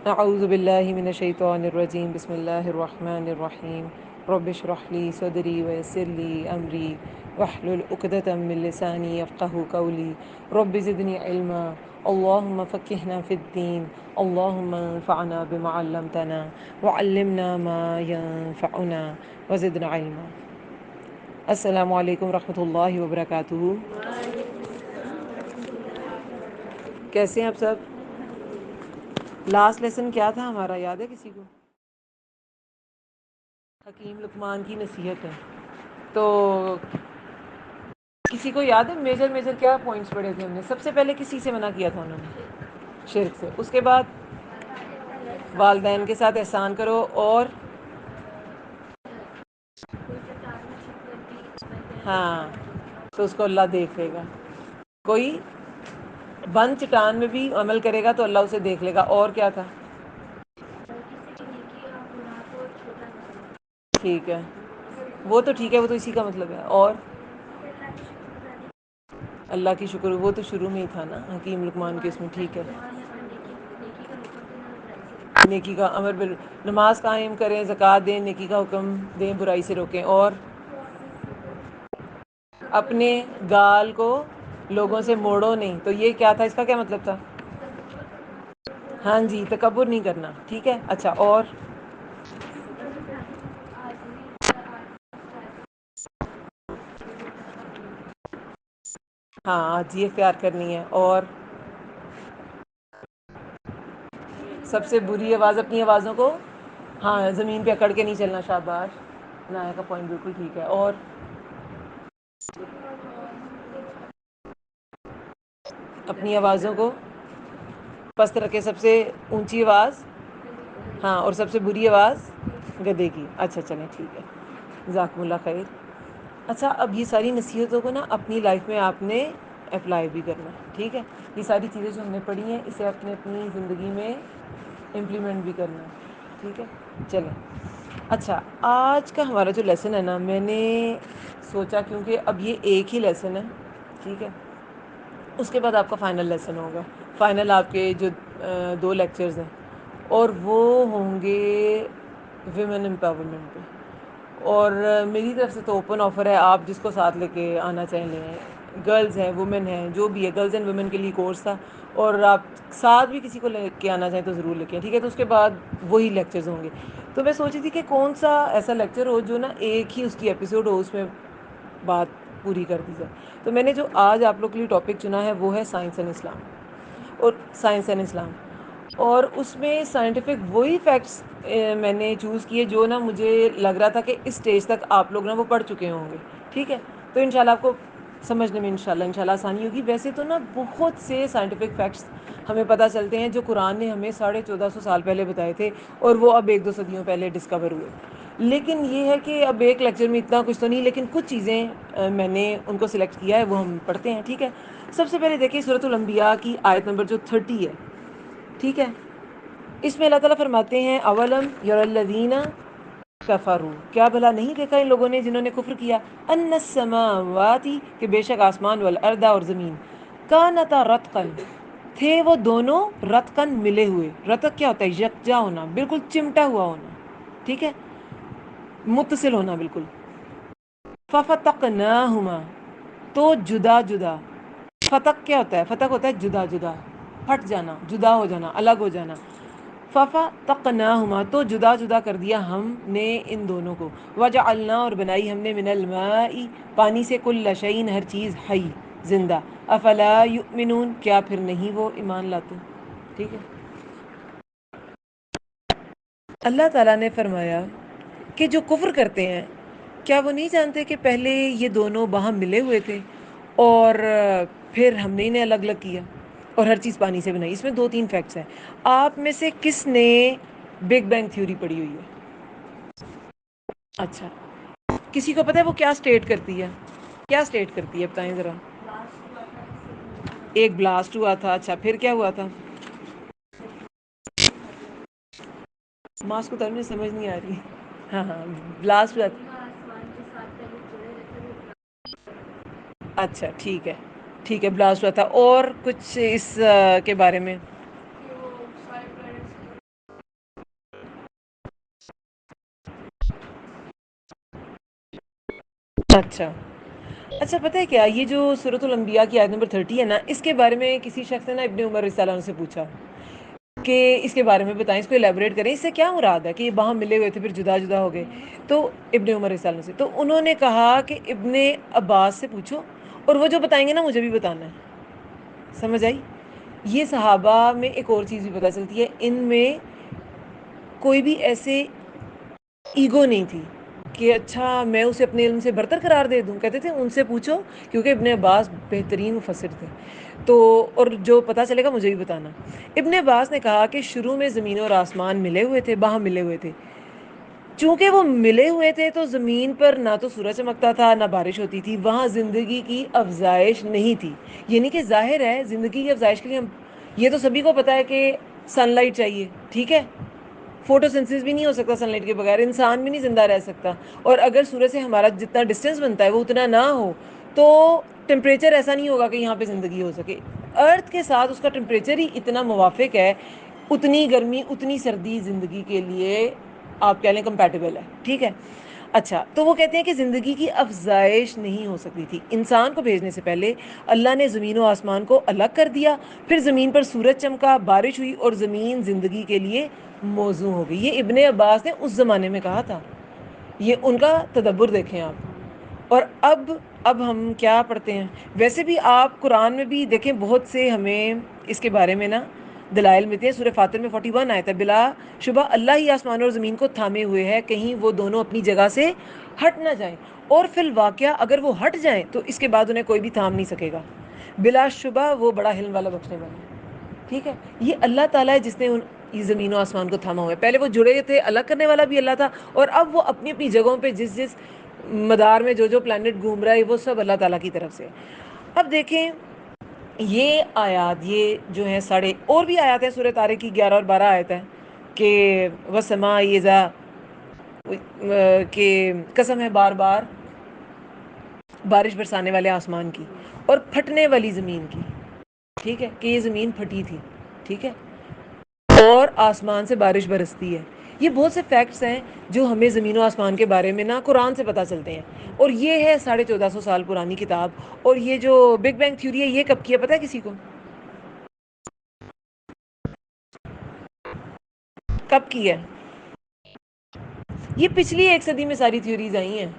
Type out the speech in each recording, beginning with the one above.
اعوذ باللہ من الشیطان الرجیم بسم اللہ الرحمن الرحیم رب اشرح لی صدری ویسر لی امری واحلل عقدۃ من لسانی یفقهوا قولی رب زدنی علما اللہم فقہنا فی الدین اللہم انفعنا بما علمتنا وعلمنا ما ينفعنا وزدنا علما۔ السلام علیکم ورحمۃ اللہ وبرکاتہ۔ کیسے ہیں آپ سب؟ لاسٹ لیسن کیا تھا ہمارا، یاد ہے کسی کو؟ حکیم لقمان کی نصیحت ہے، تو کسی کو یاد ہے میجر کیا پوائنٹس پڑھے تھے ہم نے؟ سب سے پہلے کسی سے منع کیا تھا انہوں نے؟ شرک سے۔ اس کے بعد والدین کے ساتھ احسان کرو، اور ہاں تو اس کو اللہ دیکھ لے گا۔ کوئی بند چٹان میں بھی عمل کرے گا تو اللہ اسے دیکھ لے گا۔ اور کیا تھا؟ ٹھیک ہے، وہ تو ٹھیک ہے، وہ تو اسی کا مطلب ہے۔ اور اللہ کی شکر، وہ تو شروع میں ہی تھا نا حکیم لقمان کے اس میں، ٹھیک ہے۔ نیکی کا امر نماز قائم کریں، زکوٰۃ دیں، نیکی کا حکم دیں، برائی سے روکیں، اور اپنے گال کو لوگوں سے موڑو نہیں۔ تو یہ کیا تھا، اس کا کیا مطلب تھا؟ ہاں جی، تکبر نہیں کرنا، ٹھیک ہے۔ اچھا، اور ہاں عاجزی اختیار کرنی ہے۔ اور سب سے بری آواز اپنی آوازوں کو ہاں زمین پہ اکڑ کے نہیں چلنا، شاباش، نایا کا پوائنٹ بالکل ٹھیک ہے۔ اور اپنی آوازوں کو پست رکھے، سب سے اونچی آواز ہاں، اور سب سے بری آواز گدھے کی۔ اچھا چلیں ٹھیک ہے، جزاکم اللہ خیر۔ اچھا، اب یہ ساری نصیحتوں کو نا اپنی لائف میں آپ نے اپلائی بھی کرنا ہے، ٹھیک ہے۔ یہ ساری چیزیں جو ہم نے پڑھی ہیں، اسے آپ نے اپنی زندگی میں امپلیمنٹ بھی کرنا ہے، ٹھیک ہے۔ چلیں، اچھا، آج کا ہمارا جو لیسن ہے نا، میں نے سوچا کیونکہ اب یہ ایک ہی لیسن ہے، ٹھیک ہے، اس کے بعد آپ کا فائنل لیسن ہوگا، فائنل آپ کے جو 2 لیکچرز ہیں، اور وہ ہوں گے ویمن امپاورمنٹ پہ۔ اور میری طرف سے تو اوپن آفر ہے، آپ جس کو ساتھ لے کے آنا چاہیں لیں، گرلز ہیں، وومن ہیں، جو بھی ہے، گرلز اینڈ وومن کے لیے کورس تھا، اور آپ ساتھ بھی کسی کو لے کے آنا چاہیں تو ضرور لے کے آئیں، ٹھیک ہے۔ تو اس کے بعد وہی لیکچرز ہوں گے، تو میں سوچی تھی کہ کون سا ایسا لیکچر ہو جو نا ایک ہی اس کی ایپیسوڈ ہو، اس میں بات پوری کر دی جائے۔ تو میں نے جو آج آپ لوگ کے لیے ٹاپک چنا ہے وہ ہے سائنس اینڈ اسلام، اور سائنس اینڈ اسلام، اور اس میں سائنٹیفک وہی فیکٹس میں نے چوز کیے جو نا مجھے لگ رہا تھا کہ اس اسٹیج تک آپ لوگ نا وہ پڑھ چکے ہوں گے، ٹھیک ہے۔ تو انشاءاللہ آپ کو سمجھنے میں انشاءاللہ آسانی ہوگی۔ ویسے تو نا بہت سے سائنٹیفک فیکٹس ہمیں پتہ چلتے ہیں جو قرآن نے ہمیں 1450 سال پہلے بتائے تھے، اور وہ اب 1-2 صدیوں پہلے ڈسکور ہوئے، لیکن یہ ہے کہ اب ایک لیکچر میں اتنا کچھ تو نہیں، لیکن کچھ چیزیں میں نے ان کو سلیکٹ کیا ہے، وہ ہم پڑھتے ہیں، ٹھیک ہے۔ سب سے پہلے دیکھیں سورۃ الانبیاء کی آیت نمبر جو 30 ہے، ٹھیک ہے۔ اس میں اللہ تعالیٰ فرماتے ہیں اولم یری الذین کفروا، کیا بھلا نہیں دیکھا ان لوگوں نے جنہوں نے کفر کیا، ان السماوات، کہ بے شک آسمان، والارض، اور زمین، کانتا رتقا، تھے وہ دونوں رتقن ملے ہوئے۔ رتق کیا ہوتا ہے؟ یکجا ہونا، بالکل چمٹا ہوا ہونا، ٹھیک ہے، متصل ہونا بالکل۔ ففتقناہما، تو جدا جدا، فتق کیا ہوتا ہے؟ فتق ہوتا ہے جدا جدا، پھٹ جانا، جدا ہو جانا، الگ ہو جانا۔ ففتقناہما، تو جدا جدا کر دیا ہم نے ان دونوں کو۔ وجعلنا، اور بنائی ہم نے، من الماء، پانی سے، کل شیء، ہر چیز، حی، زندہ۔ افلا یؤمنون، کیا پھر نہیں وہ ایمان لاتے؟ ٹھیک ہے۔ اللہ تعالیٰ نے فرمایا کہ جو کفر کرتے ہیں، کیا وہ نہیں جانتے کہ پہلے یہ دونوں وہاں ملے ہوئے تھے، اور پھر ہم نے انہیں الگ الگ کیا، اور ہر چیز پانی سے بنائی۔ اس میں 2-3 فیکٹس ہیں۔ آپ میں سے کس نے بگ بینگ تھیوری پڑھی ہوئی ہے؟ اچھا، کسی کو پتہ ہے وہ کیا اسٹیٹ کرتی ہے؟ کیا اسٹیٹ کرتی ہے، بتائیں ذرا۔ ایک بلاسٹ ہوا تھا، اچھا، پھر کیا ہوا تھا؟ ماس کو ترجمہ سمجھ نہیں آ رہی۔ ہاں ہاں، بلاسٹ ہوا تھا، اچھا ٹھیک ہے، ٹھیک ہے، بلاسٹ ہوا تھا۔ اور کچھ اس کے بارے میں؟ اچھا اچھا، پتہ ہے کیا، یہ جو سورۃ الانبیاء کی آیت نمبر 30 ہے نا، اس کے بارے میں کسی شخص نے نا ابن عمر رضی اللہ عنہ سے پوچھا کہ اس کے بارے میں بتائیں، اس کو ایلیبریٹ کریں، اس سے کیا مراد ہے کہ یہ وہاں ملے ہوئے تھے پھر جدا جدا ہو گئے. تو ابن عمر رضی اللہ عنہ سے تو انہوں نے کہا کہ ابن عباس سے پوچھو، اور وہ جو بتائیں گے نا مجھے بھی بتانا ہے. سمجھ آئی؟ یہ صحابہ میں ایک اور چیز بھی پتہ چلتی ہے، ان میں کوئی بھی ایسے ایگو نہیں تھی کہ اچھا میں اسے اپنے علم سے برتر قرار دے دوں. کہتے تھے ان سے پوچھو، کیونکہ ابن عباس بہترین مفسر تھے، تو اور جو پتہ چلے گا مجھے بھی بتانا. ابن عباس نے کہا کہ شروع میں زمین اور آسمان ملے ہوئے تھے، باہم ملے ہوئے تھے. چونکہ وہ ملے ہوئے تھے تو زمین پر نہ تو سورج چمکتا تھا نہ بارش ہوتی تھی، وہاں زندگی کی افزائش نہیں تھی. یعنی کہ ظاہر ہے زندگی کی افزائش کے لیے یہ تو سبھی کو پتہ ہے کہ سن لائٹ چاہیے، ٹھیک ہے، فوٹو سنسس بھی نہیں ہو سکتا سن لائٹ کے بغیر، انسان بھی نہیں زندہ رہ سکتا. اور اگر سورج سے ہمارا جتنا ڈسٹینس بنتا ہے وہ اتنا نہ ہو تو ٹمپریچر ایسا نہیں ہوگا کہ یہاں پہ زندگی ہو سکے. ارتھ کے ساتھ اس کا ٹمپریچر ہی اتنا موافق ہے، اتنی گرمی اتنی سردی زندگی کے لیے آپ کہہ لیں کمپیٹیبل ہے، ٹھیک ہے. اچھا، تو وہ کہتے ہیں کہ زندگی کی افزائش نہیں ہو سکتی تھی. انسان کو بھیجنے سے پہلے اللہ نے زمین و آسمان کو الگ کر دیا، پھر زمین پر سورج چمکا، بارش ہوئی اور زمین زندگی کے لیے موزوں ہو گئی. یہ ابن عباس نے اس زمانے میں کہا تھا. یہ ان کا تدبر دیکھیں آپ. اور اب ہم کیا پڑھتے ہیں؟ ویسے بھی آپ قرآن میں بھی دیکھیں بہت سے ہمیں اس کے بارے میں نا دلائل ملتے ہیں. سورہ فاطر میں 41 آیت ہے، بلا شبہ اللہ ہی آسمان اور زمین کو تھامے ہوئے ہے، کہیں وہ دونوں اپنی جگہ سے ہٹ نہ جائیں، اور فی الواقعہ اگر وہ ہٹ جائیں تو اس کے بعد انہیں کوئی بھی تھام نہیں سکے گا. بلا شبہ وہ بڑا حلم والا بخشنے والا ہے. ٹھیک ہے، یہ اللہ تعالیٰ ہے جس نے یہ زمین و آسمان کو تھاما ہوا ہے. پہلے وہ جڑے تھے، الگ کرنے والا بھی اللہ تھا، اور اب وہ اپنی اپنی جگہوں پہ جس جس مدار میں جو پلانٹ گھوم رہا ہے وہ سب اللہ تعالیٰ کی طرف سے. اب دیکھیں یہ آیات، یہ جو ہیں ساڑھے اور بھی آیات ہیں سورہ طارق کی 11 اور 12 آیت ہے کہ وسما یزا، کہ قسم ہے بار بار بارش برسانے والے آسمان کی اور پھٹنے والی زمین کی. ٹھیک ہے، کہ یہ زمین پھٹی تھی، ٹھیک ہے، اور آسمان سے بارش برستی ہے. یہ بہت سے فیکٹس ہیں جو ہمیں زمین و آسمان کے بارے میں نا قرآن سے پتہ چلتے ہیں. اور یہ ہے 1450 سال پرانی کتاب. اور یہ جو بگ بینگ تھیوری ہے یہ کب کی ہے پتہ ہے کسی کو؟ کب کی ہے؟ یہ پچھلی 1 صدی میں ساری تھیوریز آئی ہیں.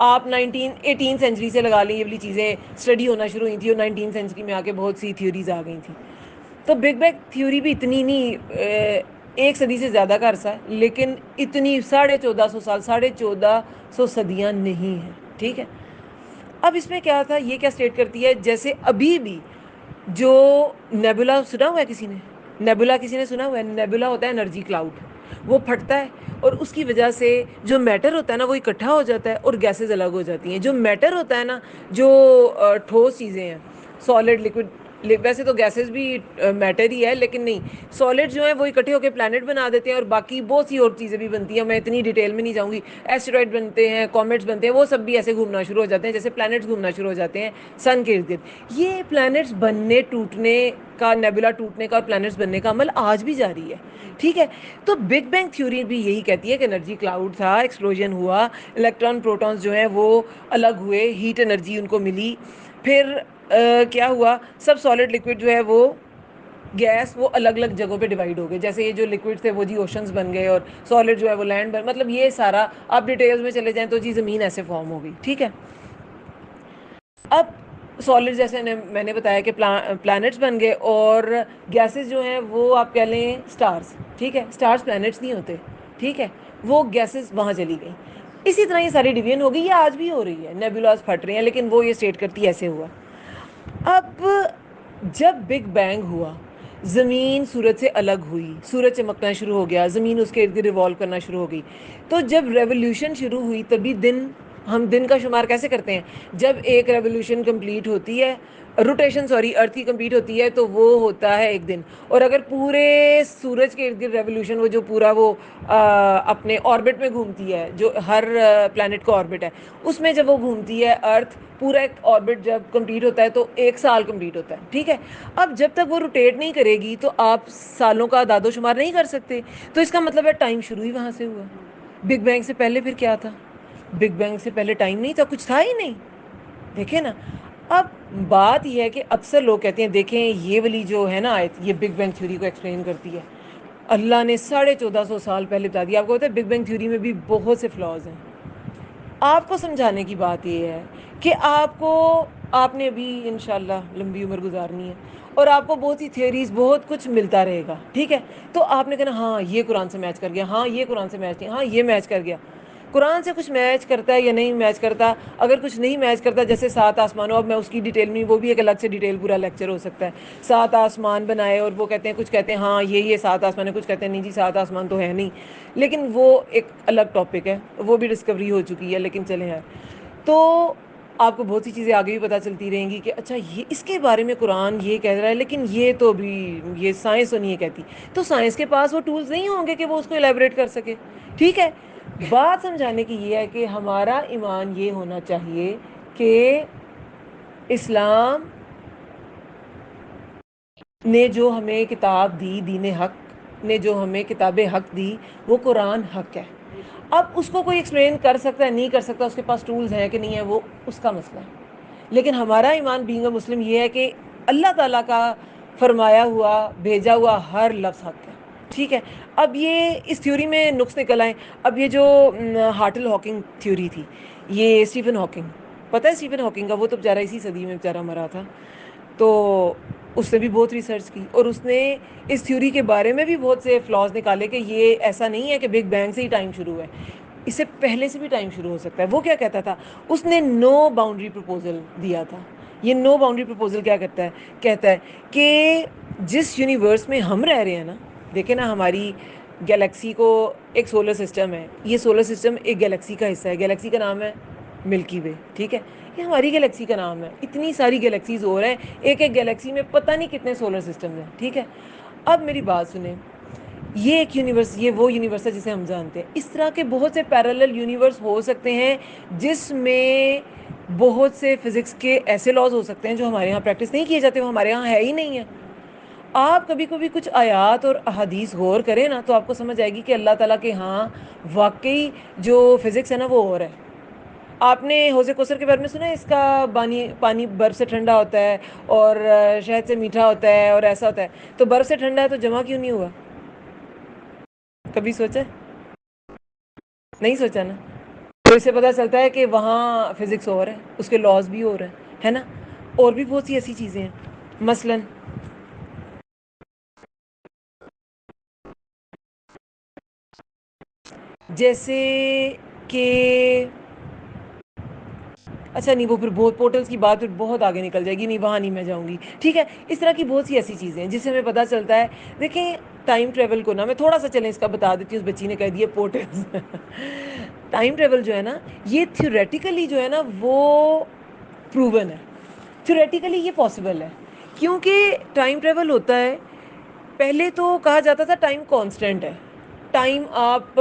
آپ 18 سینچری سے لگا لیں، یہ والی چیزیں اسٹڈی ہونا شروع ہوئی تھی، اور 19 سینچری میں آ کے بہت سی تھیوریز آ گئی تھیں. تو بگ بینگ تھیوری بھی اتنی نہیں، 1 صدی سے زیادہ کا عرصہ ہے، لیکن اتنی 1450 سال، 1450 صدیاں نہیں ہیں. ٹھیک ہے، اب اس میں کیا تھا، یہ کیا اسٹیٹ کرتی ہے، جیسے ابھی بھی جو نیبولا سنا ہوا ہے کسی نے؟ نیبولا کسی نے سنا ہوا ہے؟ نیبولا ہوتا ہے انرجی کلاؤڈ، وہ پھٹتا ہے اور اس کی وجہ سے جو میٹر ہوتا ہے نا وہ اکٹھا ہو جاتا ہے اور گیسز الگ ہو جاتی ہیں. جو میٹر ہوتا ہے نا، جو ٹھوس چیزیں ہیں، سالڈ لکوڈ، ویسے تو گیسز بھی میٹر ہی ہے لیکن نہیں، سالڈ جو ہیں وہ اکٹھے ہو کے پلانٹ بنا دیتے ہیں، اور باقی بہت سی اور چیزیں بھی بنتی ہیں. میں اتنی ڈیٹیل میں نہیں جاؤں گی. ایسٹرائڈ بنتے ہیں، کومیٹس بنتے ہیں، وہ سب بھی ایسے گھومنا شروع ہو جاتے ہیں جیسے پلانٹس گھومنا شروع ہو جاتے ہیں سن کے ارد گرد. یہ پلانٹس بننے ٹوٹنے کا، نیبولا ٹوٹنے کا اور پلانٹس بننے کا عمل آج بھی جاری ہے. ٹھیک ہے، تو بگ بینگ تھیوری بھی یہی کہتی ہے کہ انرجی کلاؤڈ تھا، ایکسپلوژن ہوا، الیکٹران پروٹونز جو ہیں وہ الگ ہوئے، ہیٹ انرجی ان کو ملی، پھر کیا ہوا، سب سالڈ لکوڈ جو ہے وہ گیس وہ الگ الگ جگہوں پہ ڈیوائڈ ہو گئے. جیسے یہ جو لکوڈ تھے وہ جی اوشنز بن گئے، اور سالڈ جو ہے وہ لینڈ بن، مطلب یہ سارا آپ ڈیٹیلز میں چلے جائیں تو جی زمین ایسے فارم ہو گئی. ٹھیک ہے، اب سالڈ جیسے میں نے بتایا کہ پلانٹس بن گئے، اور گیسز جو ہیں وہ آپ کہہ لیں سٹارز. ٹھیک ہے، سٹارز پلانٹس نہیں ہوتے. ٹھیک ہے، وہ گیسز وہاں چلی گئیں. اسی طرح یہ ساری ڈویژن ہو گئی، یہ آج بھی ہو رہی ہے، نیبولاز پھٹ رہے ہیں، لیکن وہ یہ اسٹیٹ کرتی ہے ایسے ہوا. اب جب بگ بینگ ہوا، زمین سورج سے الگ ہوئی، سورج چمکنا شروع ہو گیا، زمین اس کے ارد گرد ریوالو کرنا شروع ہو گئی. تو جب ریولیوشن شروع ہوئی تبھی ہم دن کا شمار کیسے کرتے ہیں؟ جب ایک ریولیوشن کمپلیٹ ہوتی ہے، روٹیشن ارتھ کی کمپلیٹ ہوتی ہے تو وہ ہوتا ہے 1 دن. اور اگر پورے سورج کے ارد گرد ریولیوشن، وہ جو پورا وہ اپنے آربٹ میں گھومتی ہے، جو ہر پلانٹ کا آربٹ ہے، اس میں جب وہ گھومتی ہے ارتھ، پورا ایک آربٹ جب کمپلیٹ ہوتا ہے تو 1 سال کمپلیٹ ہوتا ہے. ٹھیک ہے، اب جب تک وہ روٹیٹ نہیں کرے گی تو آپ سالوں کا اعداد و شمار نہیں کر سکتے. تو اس کا مطلب ہے ٹائم شروع ہی وہاں سے ہوا. بگ بینگ سے پہلے پھر کیا تھا؟ بگ بینگ سے پہلے ٹائم نہیں تھا، کچھ تھا ہی نہیں. دیکھیں نا. اب بات یہ ہے کہ اکثر لوگ کہتے ہیں دیکھیں یہ والی جو ہے نا آیت، یہ بگ بینگ تھیوری کو ایکسپلین کرتی ہے. اللہ نے 1450 سال پہلے بتا دیا. آپ کو پتا ہے بگ بینگ تھیوری میں بھی بہت سے فلاز ہیں. آپ کو سمجھانے کی بات یہ ہے کہ آپ نے ابھی انشاءاللہ لمبی عمر گزارنی ہے، اور آپ کو بہت سی تھیوریز، بہت کچھ ملتا رہے گا، ٹھیک ہے. تو آپ نے کہنا ہاں یہ قرآن سے میچ کر گیا، ہاں یہ قرآن سے میچ نہیں، ہاں یہ میچ کر گیا. قرآن سے کچھ میچ کرتا ہے یا نہیں میچ کرتا؟ اگر کچھ نہیں میچ کرتا، جیسے 7 آسمانوں، اب میں اس کی ڈیٹیل میں، وہ بھی ایک الگ سے ڈیٹیل پورا لیکچر ہو سکتا ہے. 7 آسمان بنائے اور وہ کہتے ہیں، کچھ کہتے ہیں ہاں یہ 7 آسمان ہے، کچھ کہتے ہیں نہیں جی 7 آسمان تو ہے نہیں. لیکن وہ ایک الگ ٹاپک ہے، وہ بھی ڈسکوری ہو چکی ہے. لیکن چلیں یار، تو آپ کو بہت سی چیزیں آگے بھی پتہ چلتی رہیں گی کہ اچھا یہ اس کے بارے میں قرآن یہ کہہ رہا ہے، لیکن یہ تو بھی یہ سائنس تو نہیں ہے کہتی. تو سائنس کے پاس وہ ٹولز نہیں ہوں گے کہ وہ اس کو الیبوریٹ کر سکے. ٹھیک ہے. بات سمجھانے کی یہ ہے کہ ہمارا ایمان یہ ہونا چاہیے کہ اسلام نے جو ہمیں کتاب دی، دین حق نے جو ہمیں کتاب حق دی، وہ قرآن حق ہے. اب اس کو کوئی ایکسپلین کر سکتا ہے نہیں کر سکتا، اس کے پاس ٹولز ہیں کہ نہیں ہے، وہ اس کا مسئلہ ہے. لیکن ہمارا ایمان بینگ اے مسلم یہ ہے کہ اللہ تعالیٰ کا فرمایا ہوا، بھیجا ہوا ہر لفظ حق ہے. ٹھیک ہے. اب یہ اس تھیوری میں نقص نکل آئے. اب یہ جو ہارٹل ہاکنگ تھیوری تھی، یہ اسٹیفن ہاکنگ، پتہ ہے اسٹیفن ہاکنگ کا؟ وہ تو بیچارہ اسی صدی میں بیچارہ مرا تھا. تو اس نے بھی بہت ریسرچ کی، اور اس نے اس تھیوری کے بارے میں بھی بہت سے فلاز نکالے کہ یہ ایسا نہیں ہے کہ بگ بینگ سے ہی ٹائم شروع ہے، اس سے پہلے سے بھی ٹائم شروع ہو سکتا ہے. وہ کیا کہتا تھا؟ اس نے نو باؤنڈری پروپوزل دیا تھا. یہ نو باؤنڈری پروپوزل کیا کہتا ہے کہ جس یونیورس میں ہم رہ رہے ہیں نا، دیکھیں نا ہماری گیلیکسی کو، ایک سولر سسٹم ہے، یہ سولر سسٹم ایک گیلیکسی کا حصہ ہے. گیلیکسی کا نام ہے ملکی وے. ٹھیک ہے. یہ ہماری گیلیکسی کا نام ہے. اتنی ساری گیلیکسیز ہو رہے ہیں، ایک ایک گیلیکسی میں پتہ نہیں کتنے سولر سسٹمز ہیں. ٹھیک ہے. اب میری بات سنیں، یہ ایک یونیورس، یہ وہ یونیورس ہے جسے ہم جانتے ہیں. اس طرح کے بہت سے پیرالل یونیورس ہو سکتے ہیں جس میں بہت سے فزکس کے ایسے لاز ہو سکتے ہیں جو ہمارے یہاں پریکٹس نہیں کیے جاتے، وہ ہمارے یہاں ہے ہی نہیں ہے. آپ کبھی کبھی کچھ آیات اور احادیث غور کریں نا، تو آپ کو سمجھ آئے گی کہ اللہ تعالیٰ کے ہاں واقعی جو فزکس ہے نا وہ اور ہے. آپ نے حوض کوثر کے بارے میں سنا ہے؟ اس کا پانی برف سے ٹھنڈا ہوتا ہے اور شہد سے میٹھا ہوتا ہے اور ایسا ہوتا ہے. تو برف سے ٹھنڈا ہے تو جمع کیوں نہیں ہوا؟ کبھی سوچا؟ نہیں سوچا نا. تو اس سے پتہ چلتا ہے کہ وہاں فزکس اور ہے، اس کے لاز بھی اور ہیں، ہے نا. اور بھی بہت سی ایسی چیزیں ہیں. مثلاً جیسے کہ اچھا نہیں، وہ پھر بہت پورٹلس کی بات پھر بہت آگے نکل جائے گی، نہیں وہاں نہیں میں جاؤں گی. ٹھیک ہے. اس طرح کی بہت سی ایسی چیزیں ہیں جس سے ہمیں پتہ چلتا ہے. دیکھیں ٹائم ٹریول کو نا میں تھوڑا سا چلیں اس کا بتا دیتی ہوں. اس بچی نے کہہ دیا پورٹلس. ٹائم ٹریول جو ہے نا، یہ تھیوریٹیکلی جو ہے نا وہ پروون ہے. تھیوریٹیکلی یہ پاسبل ہے، کیونکہ ٹائم ٹریول ہوتا ہے. پہلے تو کہا جاتا تھا ٹائم کانسٹنٹ ہے. ٹائم آپ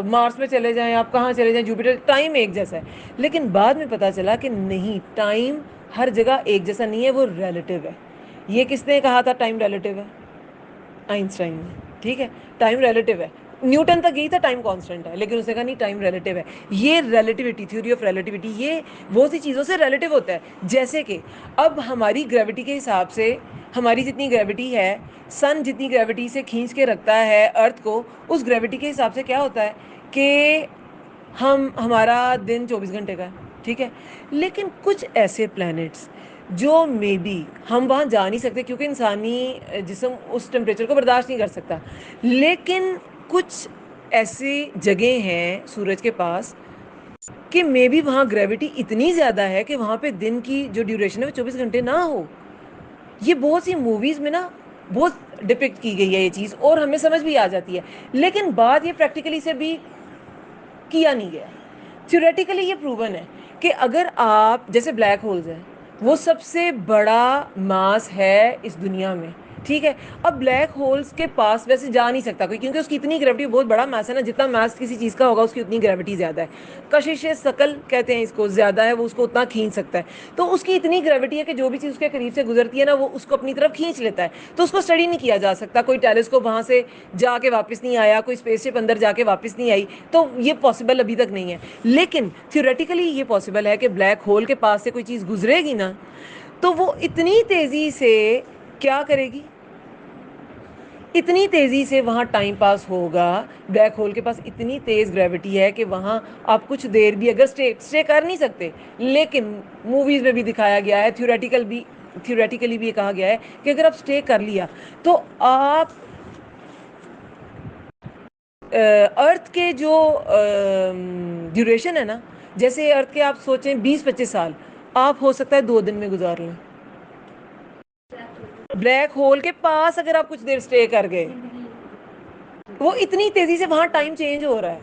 مارس میں چلے جائیں، آپ کہاں چلے جائیں، جوپیٹر، ٹائم ایک جیسا ہے. لیکن بعد میں پتہ چلا کہ نہیں، ٹائم ہر جگہ ایک جیسا نہیں ہے، وہ ریلیٹیو ہے. یہ کس نے کہا تھا ٹائم ریلیٹیو ہے؟ آئنسٹائن نے. ٹھیک ہے. ٹائم ریلیٹیو ہے. نیوٹن تک یہی تھا ٹائم کانسٹنٹ ہے، لیکن اس نے کہا نہیں ٹائم ریلیٹیو ہے. یہ ریلیٹیوٹی، تھیوری آف ریلیٹیوٹی، یہ بہت سی چیزوں سے ریلیٹیو ہوتا ہے. جیسے کہ اب ہماری گریوٹی کے حساب سے، ہماری جتنی گریوٹی ہے، سن جتنی گریوٹی سے کھینچ کے رکھتا ہے ارتھ کو، اس گریوٹی کے حساب سے کیا ہوتا ہے کہ ہمارا دن 24 گھنٹے کا ہے. ٹھیک ہے. لیکن کچھ ایسے پلانٹس جو مے بی ہم وہاں جا نہیں سکتے کیونکہ انسانی جسم اس ٹمپریچر کو برداشت نہیں کر سکتا، لیکن کچھ ایسی جگہیں ہیں سورج کے پاس کہ مے بی وہاں گریوٹی اتنی زیادہ ہے کہ وہاں پہ دن کی جو ڈیوریشن ہے وہ 24 گھنٹے نہ ہو. یہ بہت سی موویز میں نا بہت ڈپکٹ کی گئی ہے یہ چیز، اور ہمیں سمجھ بھی آ جاتی ہے. لیکن بات یہ پریکٹیکلی سے بھی کیا نہیں گیا. تھیوریٹیکلی یہ پروون ہے کہ اگر آپ، جیسے بلیک ہولز ہیں، وہ سب سے بڑا ماس ہے اس دنیا میں. ٹھیک ہے. اب بلیک ہولس کے پاس ویسے جا نہیں سکتا کوئی, کیونکہ اس کی اتنی گریوٹی, بہت بڑا میس ہے نا, جتنا میس کسی چیز کا ہوگا اس کی اتنی گریوٹی زیادہ ہے. کشش ثقل کہتے ہیں اس کو, زیادہ ہے, وہ اس کو اتنا کھینچ سکتا ہے. تو اس کی اتنی گریوٹی ہے کہ جو بھی چیز اس کے قریب سے گزرتی ہے نا وہ اس کو اپنی طرف کھینچ لیتا ہے. تو اس کو اسٹڈی نہیں کیا جا سکتا, کوئی ٹیلیسکوپ وہاں سے جا کے واپس نہیں آیا, کوئی اسپیس شپ اندر جا کے واپس نہیں آئی, تو یہ پاسبل ابھی تک نہیں ہے. لیکن تھیوریٹیکلی یہ پاسبل ہے کہ بلیک ہول کے پاس سے کوئی چیز گزرے گی نا, تو وہ اتنی تیزی سے کیا کرے گی, اتنی تیزی سے وہاں ٹائم پاس ہوگا. بلیک ہول کے پاس اتنی تیز گریوٹی ہے کہ وہاں آپ کچھ دیر بھی اگر اسٹے کر نہیں سکتے, لیکن موویز میں بھی دکھایا گیا ہے, تھیوریٹیکلی بھی یہ کہا گیا ہے کہ اگر آپ اسٹے کر لیا تو آپ ارتھ کے جو ڈیوریشن ہے نا, جیسے ارتھ کے آپ سوچیں 20-25 سال, آپ ہو سکتا ہے 2 دن میں گزار لیں. بلیک ہول کے پاس اگر آپ کچھ دیر اسٹے کر گئے, وہ اتنی تیزی سے وہاں ٹائم چینج ہو رہا ہے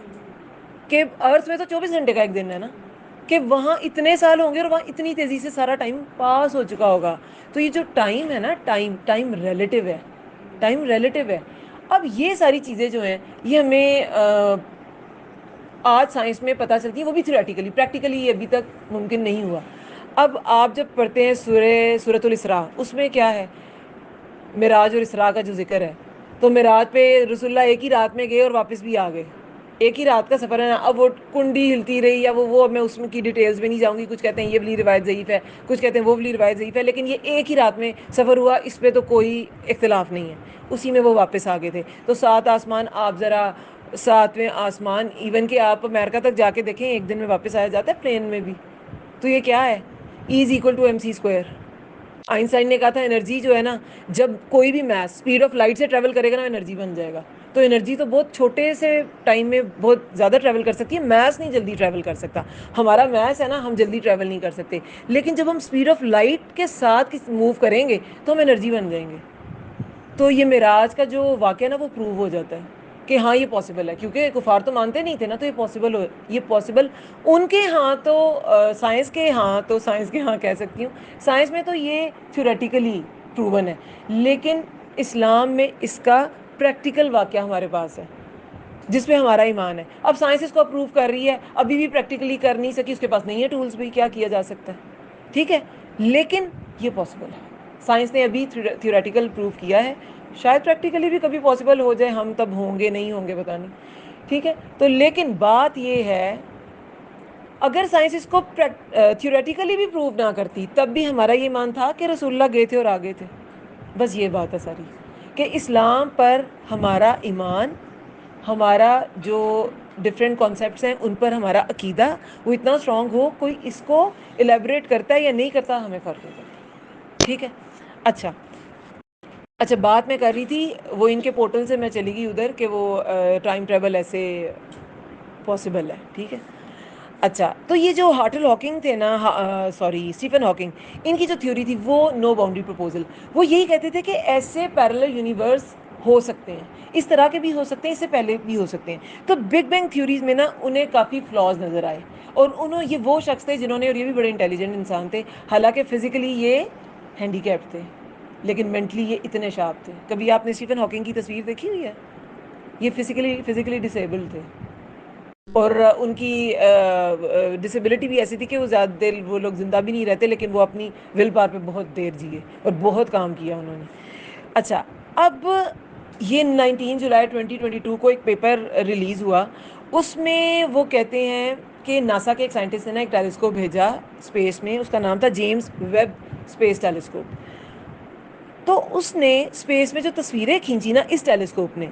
کہ ارتھ میں تو 24 گھنٹے کا ایک دن ہے نا, کہ وہاں اتنے سال ہوں گے اور وہاں اتنی تیزی سے سارا ٹائم پاس ہو چکا ہوگا. تو یہ جو ٹائم ہے نا, ٹائم ریلیٹو ہے, ٹائم ریلیٹو ہے. اب یہ ساری چیزیں جو ہیں یہ ہمیں آج سائنس میں پتہ چلتی ہے, وہ بھی تھیوریٹیکلی, پریکٹیکلی یہ ابھی تک ممکن نہیں ہوا. اب آپ جب پڑھتے ہیں سورۃ الاسراء, اس میں کیا ہے, معراج اور اسراء کا جو ذکر ہے, تو معراج پہ رسول اللہ ایک ہی رات میں گئے اور واپس بھی آ گئے, ایک ہی رات کا سفر ہے نا. اب وہ کنڈی ہلتی رہی, یا وہ میں اس میں کی ڈیٹیلز میں نہیں جاؤں گی, کچھ کہتے ہیں یہ والی روایت ضعیف ہے, کچھ کہتے ہیں وہ والی روایت ضعیف ہے, لیکن یہ ایک ہی رات میں سفر ہوا, اس پہ تو کوئی اختلاف نہیں ہے, اسی میں وہ واپس آ گئے تھے. تو 7 آسمان, آپ ذرا 7ویں آسمان, ایون کہ آپ امریکہ تک جا کے دیکھیں, ایک دن میں واپس آیا جاتا ہے پلین میں بھی. تو یہ کیا ہے, E=mc². آئنسٹائن نے کہا تھا انرجی جو ہے نا, جب کوئی بھی میس اسپیڈ آف لائٹ سے ٹریول کرے گا نا, انرجی بن جائے گا. تو انرجی تو بہت چھوٹے سے ٹائم میں بہت زیادہ ٹریول کر سکتی ہے, میس نہیں جلدی ٹریول کر سکتا. ہمارا میس ہے نا, ہم جلدی ٹریول نہیں کر سکتے, لیکن جب ہم اسپیڈ آف لائٹ کے ساتھ موو کریں گے تو ہم انرجی بن جائیں گے. تو یہ معراج کا جو واقعہ ہے نا, وہ پروو ہو جاتا ہے کہ ہاں یہ پاسبل ہے, کیونکہ کفار تو مانتے نہیں تھے نا, تو یہ پاسبل ان کے ہاں تو سائنس کے ہاں کہہ سکتی ہوں, سائنس میں تو یہ تھیوریٹیکلی پروون ہے, لیکن اسلام میں اس کا پریکٹیکل واقعہ ہمارے پاس ہے جس پہ ہمارا ایمان ہے. اب سائنس اس کو اپروو کر رہی ہے, ابھی بھی پریکٹیکلی کر نہیں سکی, اس کے پاس نہیں ہے ٹولس بھی, کیا کیا جا سکتا ہے, ٹھیک ہے, لیکن یہ پاسبل ہے. سائنس نے ابھی تھیوریٹیکل پروو کیا ہے, شاید پریکٹیکلی بھی کبھی پاسبل ہو جائے, ہم تب ہوں گے نہیں ہوں گے پتہ نہیں, ٹھیک ہے. تو لیکن بات یہ ہے, اگر سائنس اس کو تھیوریٹیکلی بھی پروو نہ کرتی, تب بھی ہمارا یہ ایمان تھا کہ رسول اللہ گئے تھے اور آگے تھے. بس یہ بات ہے ساری, کہ اسلام پر ہمارا ایمان, ہمارا جو ڈفرینٹ کانسیپٹس ہیں ان پر ہمارا عقیدہ وہ اتنا اسٹرانگ ہو, کوئی اس کو الیبوریٹ کرتا ہے یا نہیں کرتا, ہمیں فرق نہیں پڑتا, ٹھیک ہے. اچھا بات میں کر رہی تھی, وہ ان کے پورٹل سے میں چلی گئی ادھر, کہ وہ ٹائم ٹریول ایسے پاسبل ہے, ٹھیک ہے. اچھا, تو یہ جو ہارٹل ہاکنگ تھے نا, اسٹیفن ہاکنگ, ان کی جو تھیوری تھی وہ نو باؤنڈری پرپوزل, وہ یہی کہتے تھے کہ ایسے پیرلل یونیورس ہو سکتے ہیں, اس طرح کے بھی ہو سکتے ہیں, اس سے پہلے بھی ہو سکتے ہیں. تو بگ بینگ تھیوریز میں نا انہیں کافی فلاز نظر آئے, اور یہ وہ شخص تھے جنہوں نے, اور یہ بھی بڑے انٹیلیجنٹ انسان تھے, حالانکہ فزیکلی یہ ہینڈی کیپڈ تھے, لیکن مینٹلی یہ اتنے شارپ تھے. کبھی آپ نے اسٹیفن ہاکنگ کی تصویر دیکھی ہوئی ہے؟ یہ فزیکلی ڈسیبلڈ تھے, اور ان کی ڈسیبلٹی بھی ایسی تھی کہ وہ زیادہ دیر وہ لوگ زندہ بھی نہیں رہتے, لیکن وہ اپنی ول پاور پہ بہت دیر جیے اور بہت کام کیا انہوں نے. اچھا, اب یہ 19 جولائی 2022 کو ایک پیپر ریلیز ہوا, اس میں وہ کہتے ہیں کہ ناسا کے ایک سائنٹسٹ نے نا ایک ٹیلیسکوپ بھیجا اسپیس میں, اس کا نام تھا جیمز ویب اسپیس ٹیلیسکوپ. تو اس نے اسپیس میں جو تصویریں کھینچی نا اس ٹیلیسکوپ نے,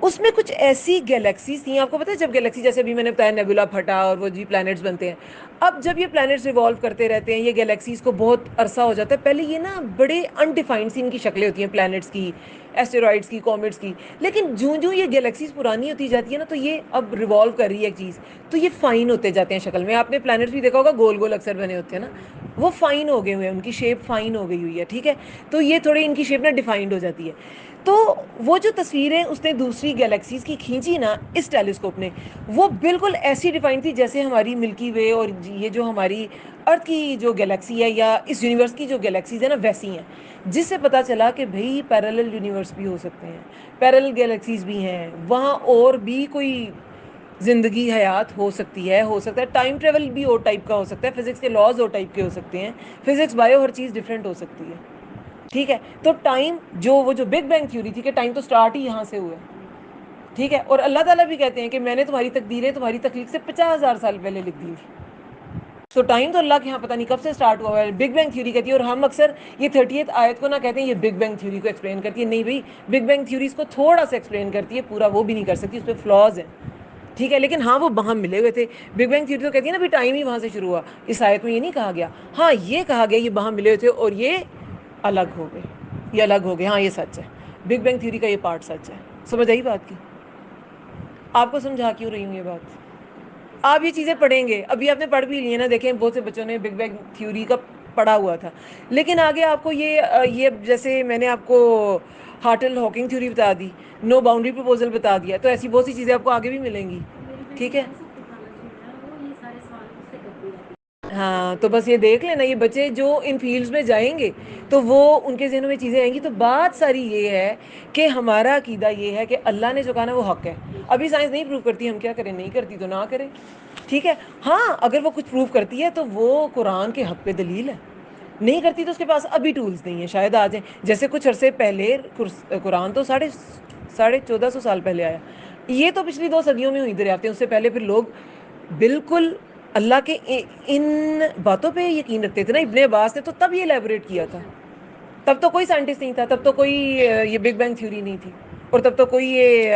اس میں کچھ ایسی گلیکسیز تھیں, آپ کو پتہ ہے جب گلیکسی, جیسے ابھی میں نے بتایا نیبولا پھٹا اور وہ جی پلانٹس بنتے ہیں, اب جب یہ پلانٹس ریوالو کرتے رہتے ہیں, یہ گلیکسیز کو بہت عرصہ ہو جاتا ہے, پہلے یہ نا بڑے انڈیفائنڈ سی ان کی شکلیں ہوتی ہیں پلانٹس کی, ایسٹیرائڈس کی, کومیٹس کی, لیکن جوں یہ گلیکسیز پرانی ہوتی جاتی ہے نا, تو یہ اب ریوالو کر رہی ہے ایک چیز, تو یہ فائن ہوتے جاتے ہیں شکل میں. آپ نے پلانٹس بھی دیکھا ہوگا, گول گول اکثر بنے ہوتے ہیں نا, وہ فائن ہو گئے ہوئے ہیں, ان کی شیپ فائن ہو گئی ہوئی ہے, ٹھیک ہے. تو یہ تھوڑی ان کی شیپ نا ڈیفائنڈ ہو جاتی ہے. تو وہ جو تصویریں اس نے دوسری گیلیکسیز کی کھینچی نا اس ٹیلیسکوپ نے، وہ بالکل ایسی ڈیفائن تھی جیسے ہماری ملکی وے اور یہ جو ہماری ارتھ کی جو گیلیکسی ہے یا اس یونیورس کی جو گیلیکسیز ہیں نا ویسی ہیں، جس سے پتہ چلا کہ بھئی پیرالل یونیورس بھی ہو سکتے ہیں، پیرالل گیلیکسیز بھی ہیں وہاں، اور بھی کوئی زندگی حیات ہو سکتی ہے، ہو سکتا ہے ٹائم ٹریول بھی اور ٹائپ کا ہو سکتا ہے، فزکس کے لاز اور ٹائپ کے ہو سکتے ہیں، فزکس بایو ہر چیز ڈفرینٹ ہو سکتی ہے. ٹھیک ہے، تو ٹائم وہ جو بگ بینگ تھیوری تھی کہ ٹائم تو سٹارٹ ہی یہاں سے ہوا ہے. ٹھیک ہے، اور اللہ تعالیٰ بھی کہتے ہیں کہ میں نے تمہاری تقدیریں تمہاری تخلیق سے 50,000 سال پہلے لکھ دی تھی. تو ٹائم تو اللہ کے یہاں پتہ نہیں کب سے سٹارٹ ہوا ہے. بگ بینگ تھیوری کہتی ہے، اور ہم اکثر یہ 30th آیت کو نہ کہتے ہیں یہ بگ بینگ تھیوری کو ایکسپلین کرتی ہے. نہیں بھائی، بگ بینگ تھیوری اس کو تھوڑا سا ایکسپلین کرتی ہے، پورا وہ بھی نہیں کر سکتی، اس پہ فلاز ہیں. ٹھیک ہے، لیکن ہاں وہ وہاں ملے ہوئے تھے. بگ بینگ تھیوری تو کہتی ہے نا بھی ٹائم ہی وہاں سے شروع ہوا. اس آیت میں یہ نہیں کہا گیا. ہاں یہ کہا گیا یہ وہاں ملے ہوئے تھے اور یہ الگ ہو گئے، یہ الگ ہو گئے. ہاں یہ سچ ہے، بگ بینگ تھیوری کا یہ پارٹ سچ ہے. سمجھ آئی بات کی؟ آپ کو سمجھا کیوں رہی ہوں یہ بات؟ آپ یہ چیزیں پڑھیں گے، ابھی آپ نے پڑھ بھی لی ہے نا. دیکھیں بہت سے بچوں نے بگ بینگ تھیوری کا پڑھا ہوا تھا، لیکن آگے آپ کو یہ جیسے میں نے آپ کو ہارٹل ہاکنگ تھیوری بتا دی، نو باؤنڈری پروپوزل بتا دیا، تو ایسی بہت سی چیزیں آپ کو آگے بھی ملیں گی. ٹھیک ہے، ہاں تو بس یہ دیکھ لینا، یہ بچے جو ان فیلڈز میں جائیں گے تو وہ ان کے ذہنوں میں چیزیں آئیں گی. تو بات ساری یہ ہے کہ ہمارا عقیدہ یہ ہے کہ اللہ نے جو کہا نا وہ حق ہے. ابھی سائنس نہیں پروو کرتی، ہم کیا کریں؟ نہیں کرتی تو نہ کریں. ٹھیک ہے، ہاں اگر وہ کچھ پروو کرتی ہے تو وہ قرآن کے حق پہ دلیل ہے. نہیں کرتی تو اس کے پاس ابھی ٹولز نہیں ہیں، شاید آ جائیں. جیسے کچھ عرصے پہلے قرآن تو 1450 سال پہلے آیا. یہ تو پچھلی 2 صدیوں میں ہوئی دریافتیں. اس سے پہلے پھر لوگ بالکل اللہ کے ان باتوں پہ یقین رکھتے تھے نا. ابن عباس نے تو تب یہ ایلیبوریٹ کیا تھا. تب تو کوئی سائنٹسٹ نہیں تھا، تب تو کوئی یہ بگ بینگ تھیوری نہیں تھی، اور تب تو کوئی یہ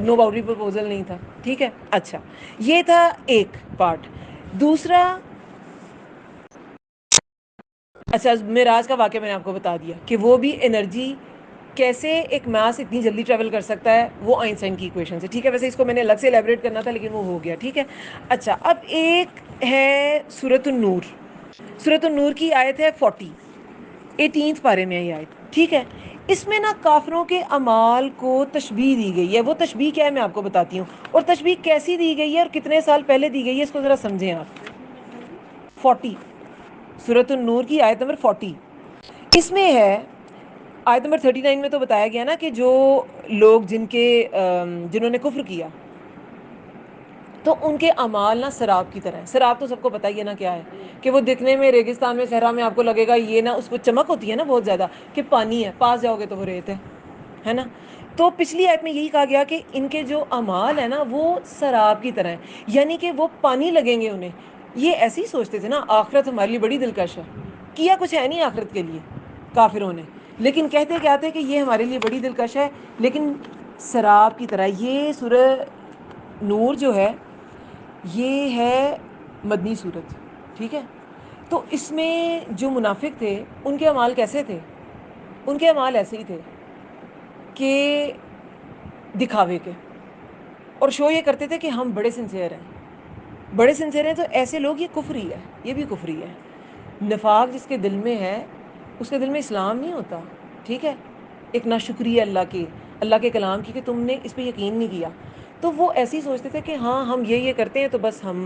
نو باؤنڈری پروپوزل نہیں تھا. ٹھیک ہے، اچھا یہ تھا ایک پارٹ. دوسرا، اچھا معراج کا واقعہ میں نے آپ کو بتا دیا کہ وہ بھی انرجی کیسے ایک ماس اتنی جلدی ٹریول کر سکتا ہے، وہ آئنسٹائن کی ایکویشن سے. ٹھیک ہے، ویسے اس کو میں نے الگ سے ایلیبریٹ کرنا تھا لیکن وہ ہو گیا. ٹھیک ہے، اچھا اب ایک ہے سورۃ النور. سورۃ النور کی آیت ہے 18 پارے میں یہ آیت. ٹھیک ہے، اس میں نا کافروں کے اعمال کو تشبیہ دی گئی ہے. وہ تشبیہ کیا ہے میں آپ کو بتاتی ہوں، اور تشبیہ کیسی دی گئی ہے اور کتنے سال پہلے دی گئی ہے اس کو ذرا سمجھیں آپ. 40 سورۃ النور کی آیت نمبر 40 اس میں ہے. آیت نمبر 39 میں تو بتایا گیا نا کہ جو لوگ جنہوں نے کفر کیا تو ان کے اعمال نا سراب کی طرح ہے. سراب تو سب کو پتہ ہی ہے نا کیا ہے، کہ وہ دکھنے میں ریگستان میں صحرا میں آپ کو لگے گا یہ نا اس کو چمک ہوتی ہے نا بہت زیادہ کہ پانی ہے، پاس جاؤ گے تو وہ ریت ہے نا. تو پچھلی آیت میں یہی کہا گیا کہ ان کے جو اعمال ہیں نا وہ سراب کی طرح ہیں، یعنی کہ وہ پانی لگیں گے انہیں. یہ ایسے ہی سوچتے تھے نا آخرت ہمارے لیے بڑی دلکش ہے. کیا کچھ ہے نہیں آخرت کے لیے کافروں نے، لیکن کہتے کیا تھے کہ یہ ہمارے لیے بڑی دلکش ہے، لیکن سراب کی طرح. یہ سورہ نور جو ہے یہ ہے مدنی صورت. ٹھیک ہے، تو اس میں جو منافق تھے ان کے اعمال کیسے تھے؟ ان کے اعمال ایسے ہی تھے کہ دکھاوے کے، اور شو یہ کرتے تھے کہ ہم بڑے سنسیئر ہیں، بڑے سنسیئر ہیں. تو ایسے لوگ، یہ کفری ہے، یہ بھی کفری ہے. نفاق جس کے دل میں ہے اس کے دل میں اسلام نہیں ہوتا. ٹھیک ہے، ایک ناشکری ہے اللہ کے کلام کی کہ تم نے اس پہ یقین نہیں کیا. تو وہ ایسے ہی سوچتے تھے کہ ہاں ہم یہ کرتے ہیں تو بس ہم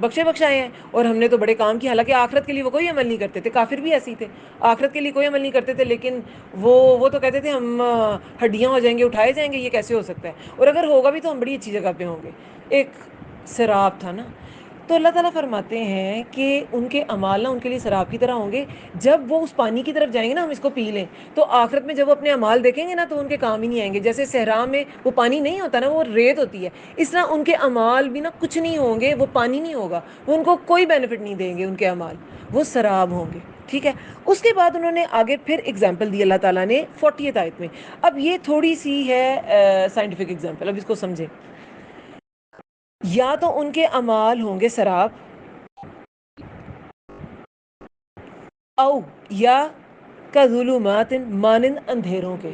بخشے بخشائے ہیں اور ہم نے تو بڑے کام کیے. حالانکہ آخرت کے لیے وہ کوئی عمل نہیں کرتے تھے. کافر بھی ایسے ہی تھے، آخرت کے لیے کوئی عمل نہیں کرتے تھے، لیکن وہ تو کہتے تھے ہم ہڈیاں ہو جائیں گے، اٹھائے جائیں گے، یہ کیسے ہو سکتا ہے، اور اگر ہوگا بھی تو ہم بڑی اچھی جگہ پہ ہوں گے. ایک سراب تھا نا. تو اللہ تعالیٰ فرماتے ہیں کہ ان کے اعمال نا ان کے لیے سراب کی طرح ہوں گے. جب وہ اس پانی کی طرف جائیں گے نا، ہم اس کو پی لیں، تو آخرت میں جب وہ اپنے اعمال دیکھیں گے نا تو ان کے کام ہی نہیں آئیں گے. جیسے صحرا میں وہ پانی نہیں ہوتا نا، وہ ریت ہوتی ہے، اس طرح ان کے اعمال بھی نا کچھ نہیں ہوں گے. وہ پانی نہیں ہوگا، وہ ان کو کوئی بینیفٹ نہیں دیں گے. ان کے اعمال وہ سراب ہوں گے. ٹھیک ہے، اس کے بعد انہوں نے آگے پھر اگزامپل دی اللہ تعالیٰ نے 40 آیت میں. اب یہ تھوڑی سی ہے سائنٹیفک اگزامپل، اب اس کو سمجھیں. یا تو ان کے اعمال ہوں گے سراب، او یا کا ظلمات مانند اندھیروں کے،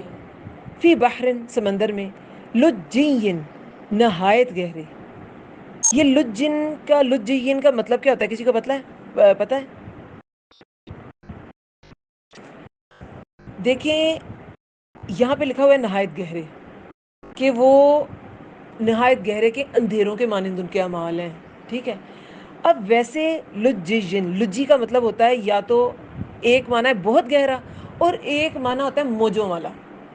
فی بحر سمندر میں، لجین نہایت گہرے. یہ لجین کا مطلب کیا ہوتا ہے؟ کسی کو پتہ ہے؟ دیکھیں یہاں پہ لکھا ہوا ہے نہایت گہرے، کہ وہ نہایت گہرے کے اندھیروں کے مانند ان کے اعمال ہیں، ٹھیک ہے. اب ویسے لجین، لجی کا مطلب ہوتا ہے یا تو ایک معنی ہے بہت گہرا اور ایک معنی ہوتا ہے موجوں والا،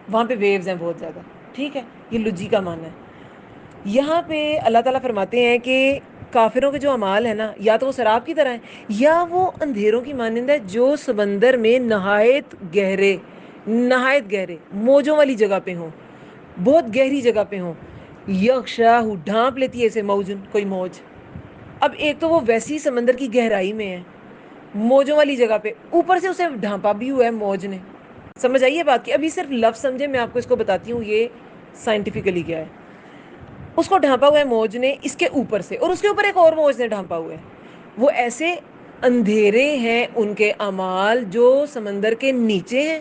وہاں پہ ویوز ہیں بہت زیادہ، ٹھیک ہے. یہ لجی کا معنی ہے. یہاں پہ اللہ تعالیٰ فرماتے ہیں کہ کافروں کے جو اعمال ہیں نا، یا تو وہ سراب کی طرح ہیں یا وہ اندھیروں کی مانند ہے جو سمندر میں نہایت گہرے، نہایت گہرے موجوں والی جگہ پہ ہوں، بہت گہری جگہ پہ ہوں. یغشاہ ڈھانپ لیتی ہے اسے موجن، کوئی موج. اب ایک تو وہ ویسی سمندر کی گہرائی میں ہے، موجوں والی جگہ پہ، اوپر سے اسے ڈھانپا بھی ہوا ہے موج نے. سمجھ آئیے بات کی؟ ابھی صرف لفظ سمجھے، میں آپ کو اس کو بتاتی ہوں یہ سائنٹیفکلی کیا ہے. اس کو ڈھانپا ہوا ہے موج نے اس کے اوپر سے، اور اس کے اوپر ایک اور موج نے ڈھانپا ہوا ہے. وہ ایسے اندھیرے ہیں ان کے اعمال جو سمندر کے نیچے ہیں،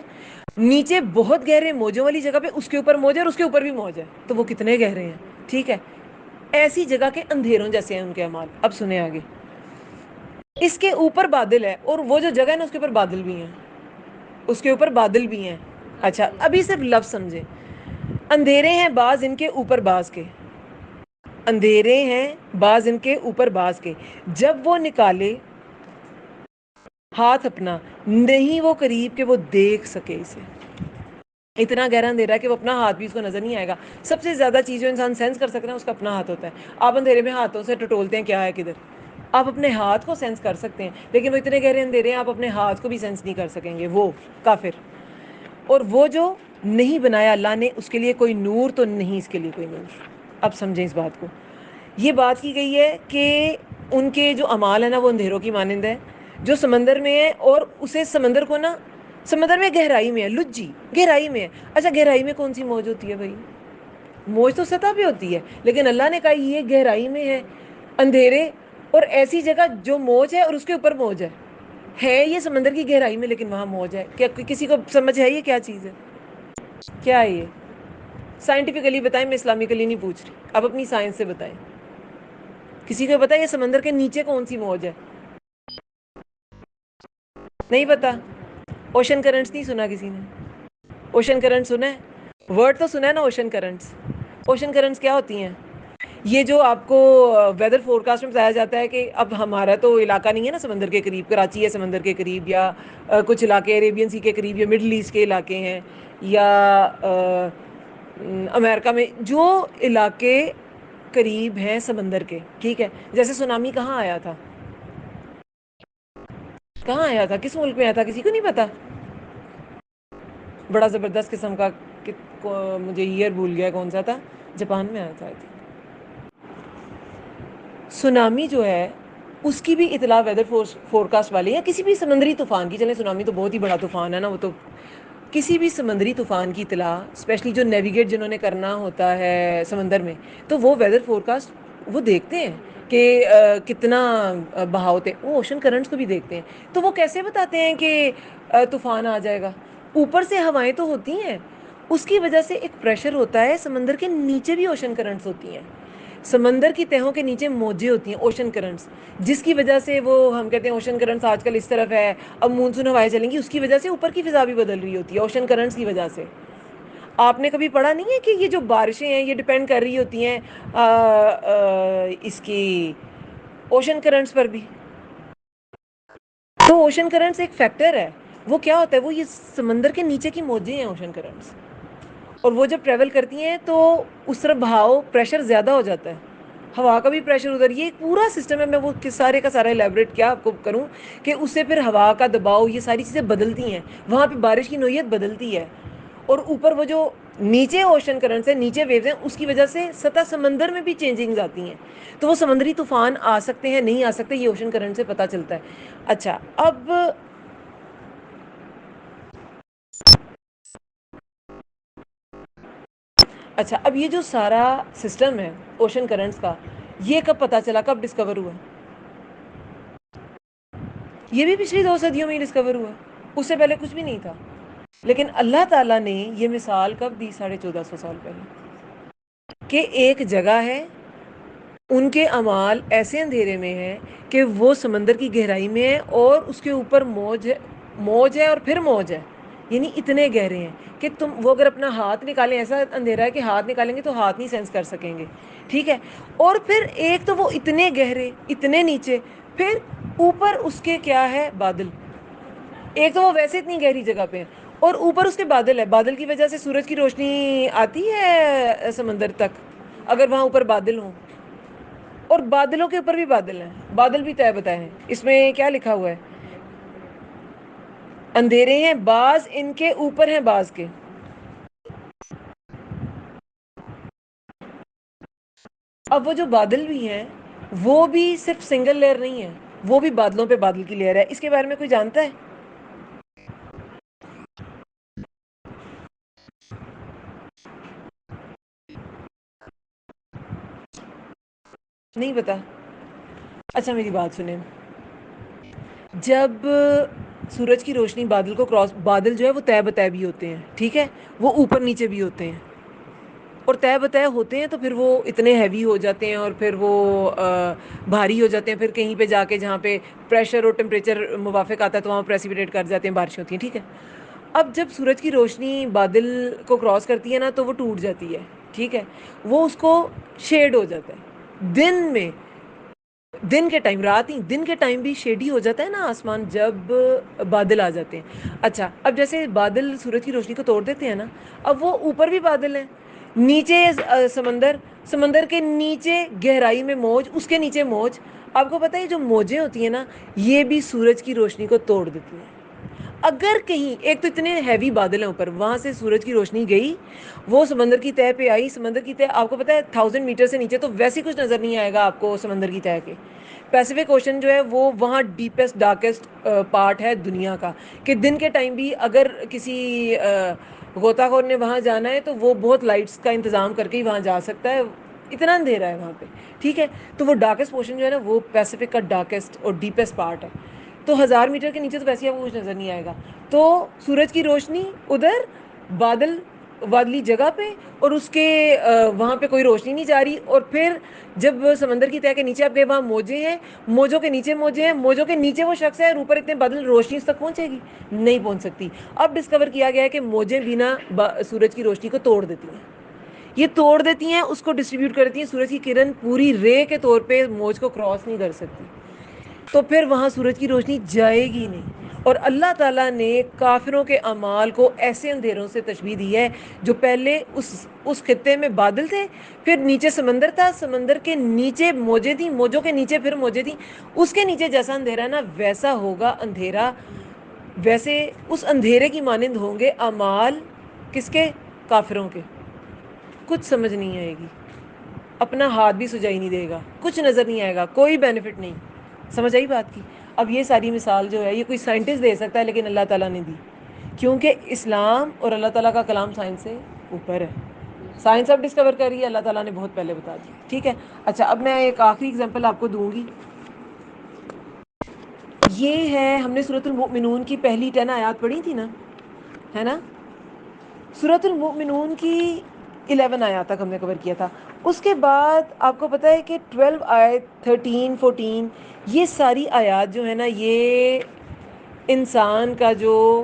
نیچے بہت گہرے موجوں والی جگہ پہ، اس کے اوپر موج ہے اور اس کے اوپر بھی موج ہے، تو وہ کتنے گہرے ہیں، ٹھیک ہے. ایسی جگہ کے اندھیروں جیسے ہیں ان کے اعمال. اب سنیں آگے. اس کے اوپر بادل ہے، اور وہ جو جگہ ہے نا اس کے اوپر بادل بھی ہیں، اس کے اوپر بادل بھی ہیں. اچھا ابھی صرف لفظ سمجھیں. اندھیرے ہیں بعض ان کے اوپر بعض کے، اندھیرے ہیں بعض ان کے اوپر بعض کے، جب وہ نکالے ہاتھ اپنا نہیں وہ قریب کہ وہ دیکھ سکے اسے. اتنا گہرا اندھیرا ہے کہ وہ اپنا ہاتھ بھی اس کو نظر نہیں آئے گا. سب سے زیادہ چیز جو انسان سینس کر سکتا ہے اس کا اپنا ہاتھ ہوتا ہے. آپ اندھیرے میں ہاتھوں سے ٹٹولتے ہیں کیا ہے کدھر، آپ اپنے ہاتھ کو سینس کر سکتے ہیں، لیکن وہ اتنے گہرے اندھیرے ہیں آپ اپنے ہاتھ کو بھی سینس نہیں کر سکیں گے. وہ کافر. اور وہ جو نہیں بنایا اللہ نے اس کے لیے کوئی نور تو نہیں اس کے لیے کوئی نور. اب سمجھیں اس بات کو. یہ بات کی گئی ہے کہ ان کے جو اعمال ہیں نا وہ اندھیروں کی مانند ہے جو سمندر میں ہے، اور اسے سمندر کو نا، سمندر میں گہرائی میں ہے، لجی گہرائی میں ہے. اچھا گہرائی میں کون سی موج ہوتی ہے بھائی؟ موج تو سطح پہ ہوتی ہے، لیکن اللہ نے کہا یہ گہرائی میں ہے، اندھیرے اور ایسی جگہ جو موج ہے اور اس کے اوپر موج ہے یہ سمندر کی گہرائی میں، لیکن وہاں موج ہے. کیا کسی کو سمجھ ہے یہ کیا چیز ہے؟ کیا ہے یہ؟ سائنٹیفکلی بتائیں، میں اسلامکلی نہیں پوچھ رہی، اب اپنی سائنس سے بتائیں. کسی کو پتا ہے یہ سمندر کے نیچے کون سی موج ہے؟ نہیں پتا؟ اوشن کرنٹس نہیں سنا کسی نے؟ اوشن کرنٹ سنا ہے؟ ورڈ تو سنا ہے نا اوشن کرنٹس. اوشن کرنٹس کیا ہوتی ہیں؟ یہ جو آپ کو ویدر فور کاسٹ میں بتایا جاتا ہے کہ اب ہمارا تو علاقہ نہیں ہے نا سمندر کے قریب، کراچی ہے سمندر کے قریب، یا کچھ علاقے عریبین سی کے قریب یا مڈل ایسٹ کے علاقے ہیں، یا امریکہ میں جو علاقے قریب ہیں سمندر کے، ٹھیک ہے. جیسے سونامی کہاں آیا تھا؟ کہاں آیا تھا؟ کس ملک میں آیا تھا؟ کسی کو نہیں پتا؟ بڑا زبردست قسم کا، مجھے ایئر بھول گیا کون سا تھا، جاپان میں آیا تھا. سونامی جو ہے اس کی بھی اطلاع ویدر فور کاسٹ والے ہیں. کسی بھی سمندری طوفان کی، چلیں سونامی تو بہت ہی بڑا طوفان ہے نا، وہ تو کسی بھی سمندری طوفان کی اطلاع اسپیشلی جو نیویگیٹ جنہوں نے کرنا ہوتا ہے سمندر میں، تو وہ ویدر فور کاسٹ وہ دیکھتے ہیں کہ کتنا بہاؤ ہوتے ہیں. وہ اوشن کرنٹس کو بھی دیکھتے ہیں. تو وہ کیسے بتاتے ہیں کہ طوفان آ جائے گا؟ اوپر سے ہوائیں تو ہوتی ہیں، اس کی وجہ سے ایک پریشر ہوتا ہے، سمندر کے نیچے بھی اوشن کرنٹس ہوتی ہیں، سمندر کی تہوں کے نیچے موجیں ہوتی ہیں اوشن کرنٹس، جس کی وجہ سے وہ ہم کہتے ہیں اوشن کرنٹس آج کل اس طرف ہے، اب مونسون ہوائیں چلیں گی، اس کی وجہ سے اوپر کی فضا بھی بدل رہی ہوتی ہے اوشن کرنٹس کی وجہ سے. آپ نے کبھی پڑھا نہیں ہے کہ یہ جو بارشیں ہیں یہ ڈپینڈ کر رہی ہوتی ہیں اس کی اوشن کرنٹس پر بھی؟ تو اوشن کرنٹس ایک فیکٹر ہے. وہ کیا ہوتا ہے؟ وہ یہ سمندر کے نیچے کی موجیں ہیں اوشن کرنٹس، اور وہ جب ٹریول کرتی ہیں تو اس طرف بہاؤ پریشر زیادہ ہو جاتا ہے، ہوا کا بھی پریشر ادھر. یہ ایک پورا سسٹم ہے، میں وہ سارے کا سارا الیبریٹ کیا آپ کو کروں کہ اس سے پھر ہوا کا دباؤ یہ ساری چیزیں بدلتی ہیں، وہاں پہ بارش کی نوعیت بدلتی ہے، اور اوپر وہ جو نیچے اوشن کرنٹس ہیں، نیچے ویوز ہیں، اس کی وجہ سے سطح سمندر میں بھی چینجنگز آتی ہیں. تو وہ سمندری طوفان آ سکتے ہیں، نہیں آ سکتے، یہ اوشن کرنٹ سے پتہ چلتا ہے. اچھا اب یہ جو سارا سسٹم ہے اوشن کرنٹس کا، یہ کب پتہ چلا، کب ڈسکور ہوا؟ یہ بھی پچھلی 2 صدیوں میں ہی ڈسکور ہوا، اس سے پہلے کچھ بھی نہیں تھا. لیکن اللہ تعالیٰ نے یہ مثال کب دی؟ 1450 سال پہلے، کہ ایک جگہ ہے، ان کے اعمال ایسے اندھیرے میں ہیں کہ وہ سمندر کی گہرائی میں ہے، اور اس کے اوپر موج ہے، موج ہے اور پھر موج ہے. یعنی اتنے گہرے ہیں کہ تم وہ اگر اپنا ہاتھ نکالیں، ایسا اندھیرا ہے کہ ہاتھ نکالیں گے تو ہاتھ نہیں سینس کر سکیں گے، ٹھیک ہے. اور پھر ایک تو وہ اتنے گہرے، اتنے نیچے، پھر اوپر اس کے کیا ہے؟ بادل. ایک تو وہ ویسے اتنی گہری جگہ پہ ہیں، اور اوپر اس کے بادل ہے. بادل کی وجہ سے سورج کی روشنی آتی ہے سمندر تک اگر وہاں اوپر بادل ہوں. اور بادلوں کے اوپر بھی بادل ہیں، بادل بھی طے بتائے ہیں. اس میں کیا لکھا ہوا ہے؟ اندھیرے ہیں بعض ان کے اوپر ہیں بعض کے. اب وہ جو بادل بھی ہیں وہ بھی صرف سنگل لیئر نہیں ہے، وہ بھی بادلوں پہ بادل کی لیئر ہے. اس کے بارے میں کوئی جانتا ہے؟ نہیں پتا؟ اچھا میری بات سنیں. جب سورج کی روشنی بادل کو کراس، بادل جو ہے وہ طے بتائے بھی ہوتے ہیں، ٹھیک ہے، وہ اوپر نیچے بھی ہوتے ہیں اور طے بتائے ہوتے ہیں، تو پھر وہ اتنے ہیوی ہو جاتے ہیں اور پھر وہ بھاری ہو جاتے ہیں. پھر کہیں پہ جا کے جہاں پہ پریشر اور ٹمپریچر موافق آتا ہے تو وہاں پریسیپیٹیٹ کر جاتے ہیں، بارش ہوتی ہیں، ٹھیک ہے. اب جب سورج کی روشنی بادل کو کراس کرتی ہے نا تو وہ ٹوٹ جاتی ہے، ٹھیک ہے. وہ اس کو شیڈ ہو جاتا ہے دن میں، دن کے ٹائم، رات ہی دن کے ٹائم بھی شیڈی ہو جاتا ہے نا آسمان جب بادل آ جاتے ہیں. اچھا اب جیسے بادل سورج کی روشنی کو توڑ دیتے ہیں نا، اب وہ اوپر بھی بادل ہیں، نیچے سمندر، سمندر کے نیچے گہرائی میں موج، اس کے نیچے موج. آپ کو پتہ ہے یہ جو موجیں ہوتی ہیں نا یہ بھی سورج کی روشنی کو توڑ دیتی ہیں. اگر کہیں ایک تو اتنے ہیوی بادل ہیں اوپر، وہاں سے سورج کی روشنی گئی، وہ سمندر کی تہہ پہ آئی. سمندر کی تہہ آپ کو پتہ ہے 1000 میٹر سے نیچے تو ویسے کچھ نظر نہیں آئے گا آپ کو سمندر کی تہہ کے. پیسیفک اوشن جو ہے وہ وہاں ڈیپسٹ ڈارکسٹ پارٹ ہے دنیا کا، کہ دن کے ٹائم بھی اگر کسی غوطہ خور نے وہاں جانا ہے تو وہ بہت لائٹس کا انتظام کر کے ہی وہاں جا سکتا ہے، اتنا اندھیرا ہے وہاں پہ، ٹھیک ہے. تو وہ ڈارکسٹ پورشن جو ہے نا وہ پیسیفک کا ڈارکسٹ اور ڈیپسٹ پارٹ ہے. تو 1000 میٹر کے نیچے تو ویسے آپ کو کچھ نظر نہیں آئے گا. تو سورج کی روشنی ادھر بادل، بادلی جگہ پہ، اور اس کے وہاں پہ کوئی روشنی نہیں جا رہی. اور پھر جب سمندر کی تہہ کے نیچے آپ گئے وہاں موجیں ہیں، موجوں کے نیچے موجیں ہیں، موجوں کے نیچے وہ شخص ہے اور اوپر اتنے بادل، روشنی اس تک پہنچے گی؟ نہیں پہنچ سکتی. اب ڈسکور کیا گیا ہے کہ موجیں بنا سورج کی روشنی کو توڑ دیتی ہیں. یہ توڑ دیتی ہیں، اس کو ڈسٹریبیوٹ کر دیتی ہیں. سورج کی کرن پوری رے کے طور پہ موج کو کراس نہیں کر سکتی، تو پھر وہاں سورج کی روشنی جائے گی نہیں. اور اللہ تعالیٰ نے کافروں کے اعمال کو ایسے اندھیروں سے تشبیہ دی ہے جو پہلے اس خطے میں بادل تھے، پھر نیچے سمندر تھا، سمندر کے نیچے موجیں تھیں، موجوں کے نیچے پھر موجیں تھیں. اس کے نیچے جیسا اندھیرا نا ویسا ہوگا اندھیرا. ویسے اس اندھیرے کی مانند ہوں گے اعمال کس کے؟ کافروں کے. کچھ سمجھ نہیں آئے گی، اپنا ہاتھ بھی سجائی نہیں دے گا، کچھ نظر نہیں آئے گا، کوئی بینیفٹ نہیں. سمجھ آئی بات کی؟ اب یہ ساری مثال جو ہے یہ کوئی سائنٹسٹ دے سکتا ہے لیکن اللہ تعالیٰ نے دی، کیونکہ اسلام اور اللہ تعالیٰ کا کلام سائنس سے اوپر ہے. سائنس اب ڈسکور کر رہی ہے، اللہ تعالیٰ نے بہت پہلے بتا دی، ٹھیک ہے. اچھا اب میں ایک آخری اگزامپل آپ کو دوں گی. یہ ہے، ہم نے سورۃ المؤمنون کی پہلی 10 آیات پڑھی تھی نا، ہے نا؟ سورۃ المؤمنون کی 11 آیات تک ہم نے کور کیا تھا. اس کے بعد آپ کو پتہ ہے کہ 12 آیت، 13، 14، یہ ساری آیات جو ہے نا یہ انسان کا جو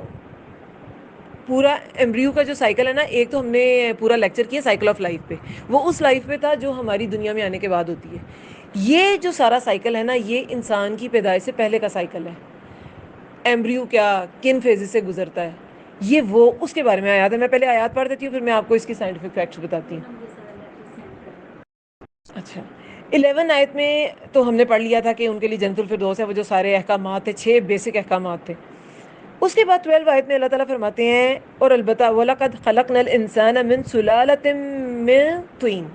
پورا ایمبریو کا جو سائیکل ہے نا، ایک تو ہم نے پورا لیکچر کیا سائیکل آف لائف پہ، وہ اس لائف پہ تھا جو ہماری دنیا میں آنے کے بعد ہوتی ہے. یہ جو سارا سائیکل ہے نا یہ انسان کی پیدائش سے پہلے کا سائیکل ہے. ایمبریو کیا کن فیزز سے گزرتا ہے، یہ وہ اس کے بارے میں آیات ہے. میں پہلے آیات پڑھ دیتی ہوں، پھر میں آپ کو اس کی سائنٹیفک فیکٹس بتاتی ہوں. اچھا 11 آیت میں تو ہم نے پڑھ لیا تھا کہ ان کے لیے جنت الفردوس ہے، وہ جو سارے احکامات تھے، 6 بیسک احکامات تھے. اس کے بعد 12 آیت میں اللہ تعالیٰ فرماتے ہیں اور البتہ وَلَقَدْ خَلَقْنَا الْإِنسَانَ مِنْ سُلَالَةٍ مِّن طِينٍ،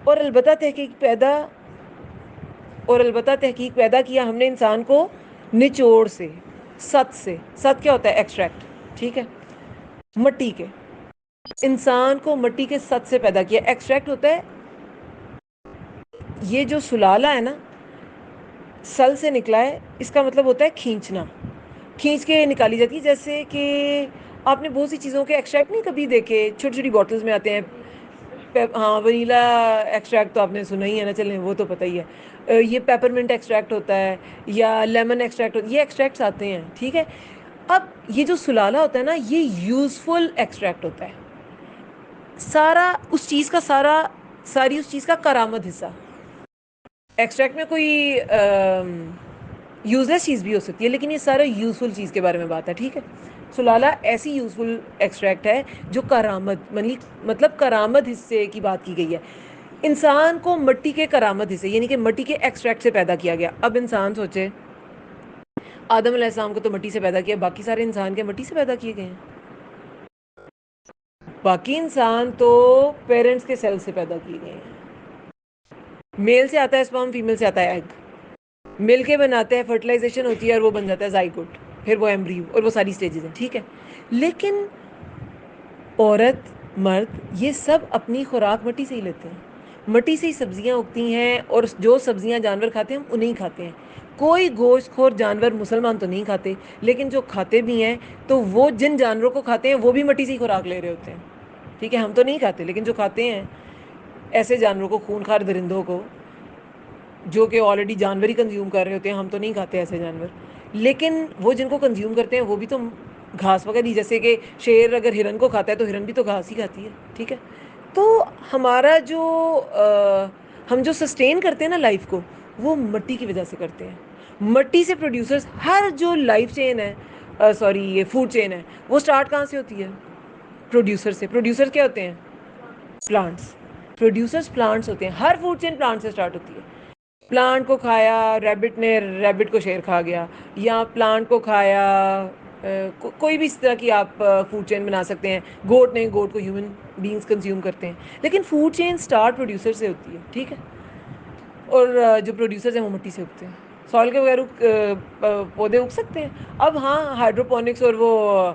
اور البتہ تحقیق پیدا کیا ہم نے انسان کو نچوڑ سے، ست سے. ست کیا ہوتا ہے؟ ایکسٹریکٹ، ٹھیک ہے، مٹی کے. انسان کو مٹی کے ست سے پیدا کیا. ایکسٹریکٹ ہوتا ہے یہ جو سلالہ ہے نا، سل سے نکلا ہے، اس کا مطلب ہوتا ہے کھینچنا، کھینچ کے نکالی جاتی ہے. جیسے کہ آپ نے بہت سی چیزوں کے ایکسٹریکٹ نہیں کبھی دیکھے، چھوٹی چھوٹی بوٹلز میں آتے ہیں. ہاں ونیلا ایکسٹریکٹ تو آپ نے سنا ہی ہے نا، چلیں وہ تو پتہ ہی ہے. یہ پیپرمنٹ ایکسٹریکٹ ہوتا ہے یا لیمن ایکسٹریکٹ، یہ ایکسٹریکٹس آتے ہیں، ٹھیک ہے. اب یہ جو سلالہ ہوتا ہے نا، یہ یوزفل ایکسٹریکٹ ہوتا ہے، سارا اس چیز کا ساری اس چیز کا کارآمد حصہ. ایکسٹریکٹ میں کوئی یوز لیس چیز بھی ہو سکتی ہے، لیکن یہ سارا یوزفل چیز کے بارے میں بات ہے. ٹھیک ہے، سلالہ ایسی یوزفل ایکسٹریکٹ ہے جو کارآمد مطلب کارآمد حصے کی بات کی گئی ہے. انسان کو مٹی کے کارآمد حصے یعنی کہ مٹی کے ایکسٹریکٹ سے پیدا کیا گیا. اب انسان سوچے، آدم علیہ السلام کو تو مٹی سے پیدا کیا، باقی سارے انسان کے مٹی سے پیدا کیے گئے ہیں. باقی انسان تو پیرنٹس کے سیل سے پیدا کیے گئے ہیں. میل سے آتا ہے اسپرم، فیمیل سے آتا ہے ایگ، مل کے بناتے ہیں، فرٹیلائزیشن ہوتی ہے اور وہ بن جاتا ہے زائگوٹ، پھر وہ ایمبریو اور وہ ساری سٹیجز ہیں. ٹھیک ہے، لیکن عورت مرد یہ سب اپنی خوراک مٹی سے ہی لیتے ہیں. مٹی سے ہی سبزیاں اگتی ہیں، اور جو سبزیاں جانور کھاتے ہیں ہم انہیں کھاتے ہیں. کوئی گوشت خور جانور مسلمان تو نہیں کھاتے، لیکن جو کھاتے بھی ہیں تو وہ جن جانوروں کو کھاتے ہیں وہ بھی مٹی سے ہی خوراک لے رہے ہوتے ہیں. ٹھیک ہے، ہم تو نہیں کھاتے، لیکن جو کھاتے ہیں ایسے جانوروں کو، خونخوار درندوں کو، جو کہ آلریڈی جانور ہی کنزیوم کر رہے ہوتے ہیں. ہم تو نہیں کھاتے ایسے جانور، لیکن وہ جن کو کنزیوم کرتے ہیں وہ بھی تو گھاس وغیرہ ہی، جیسے کہ شیر اگر ہرن کو کھاتا ہے تو ہرن بھی تو گھاس ہی کھاتی ہے. ٹھیک ہے، تو ہمارا جو ہم جو سسٹین کرتے ہیں نا لائف کو، وہ مٹی کی وجہ سے کرتے ہیں. مٹی سے پروڈیوسرز، ہر جو لائف چین ہے، سوری یہ فوڈ چین ہے، وہ سٹارٹ کہاں سے ہوتی ہے؟ پروڈیوسر سے. پروڈیوسر کیا ہوتے ہیں؟ پلانٹس. پروڈیوسرز پلانٹس ہوتے ہیں. ہر فوڈ چین پلانٹ سے سٹارٹ ہوتی ہے. پلانٹ کو کھایا ریبٹ نے، ریبٹ کو شیر کھا گیا، یا پلانٹ کو کھایا کوئی بھی اس طرح کی آپ فوڈ چین بنا سکتے ہیں. گوٹ نے، گوٹ کو ہیومن بینگز کنزیوم کرتے ہیں. لیکن فوڈ چین سٹارٹ پروڈیوسر سے ہوتی ہے. ٹھیک ہے، اور جو پروڈیوسرز ہیں وہ مٹی سے اگتے ہیں. سوائل کے بغیر پودے اگ سکتے ہیں؟ اب ہاں، ہائیڈروپونکس اور وہ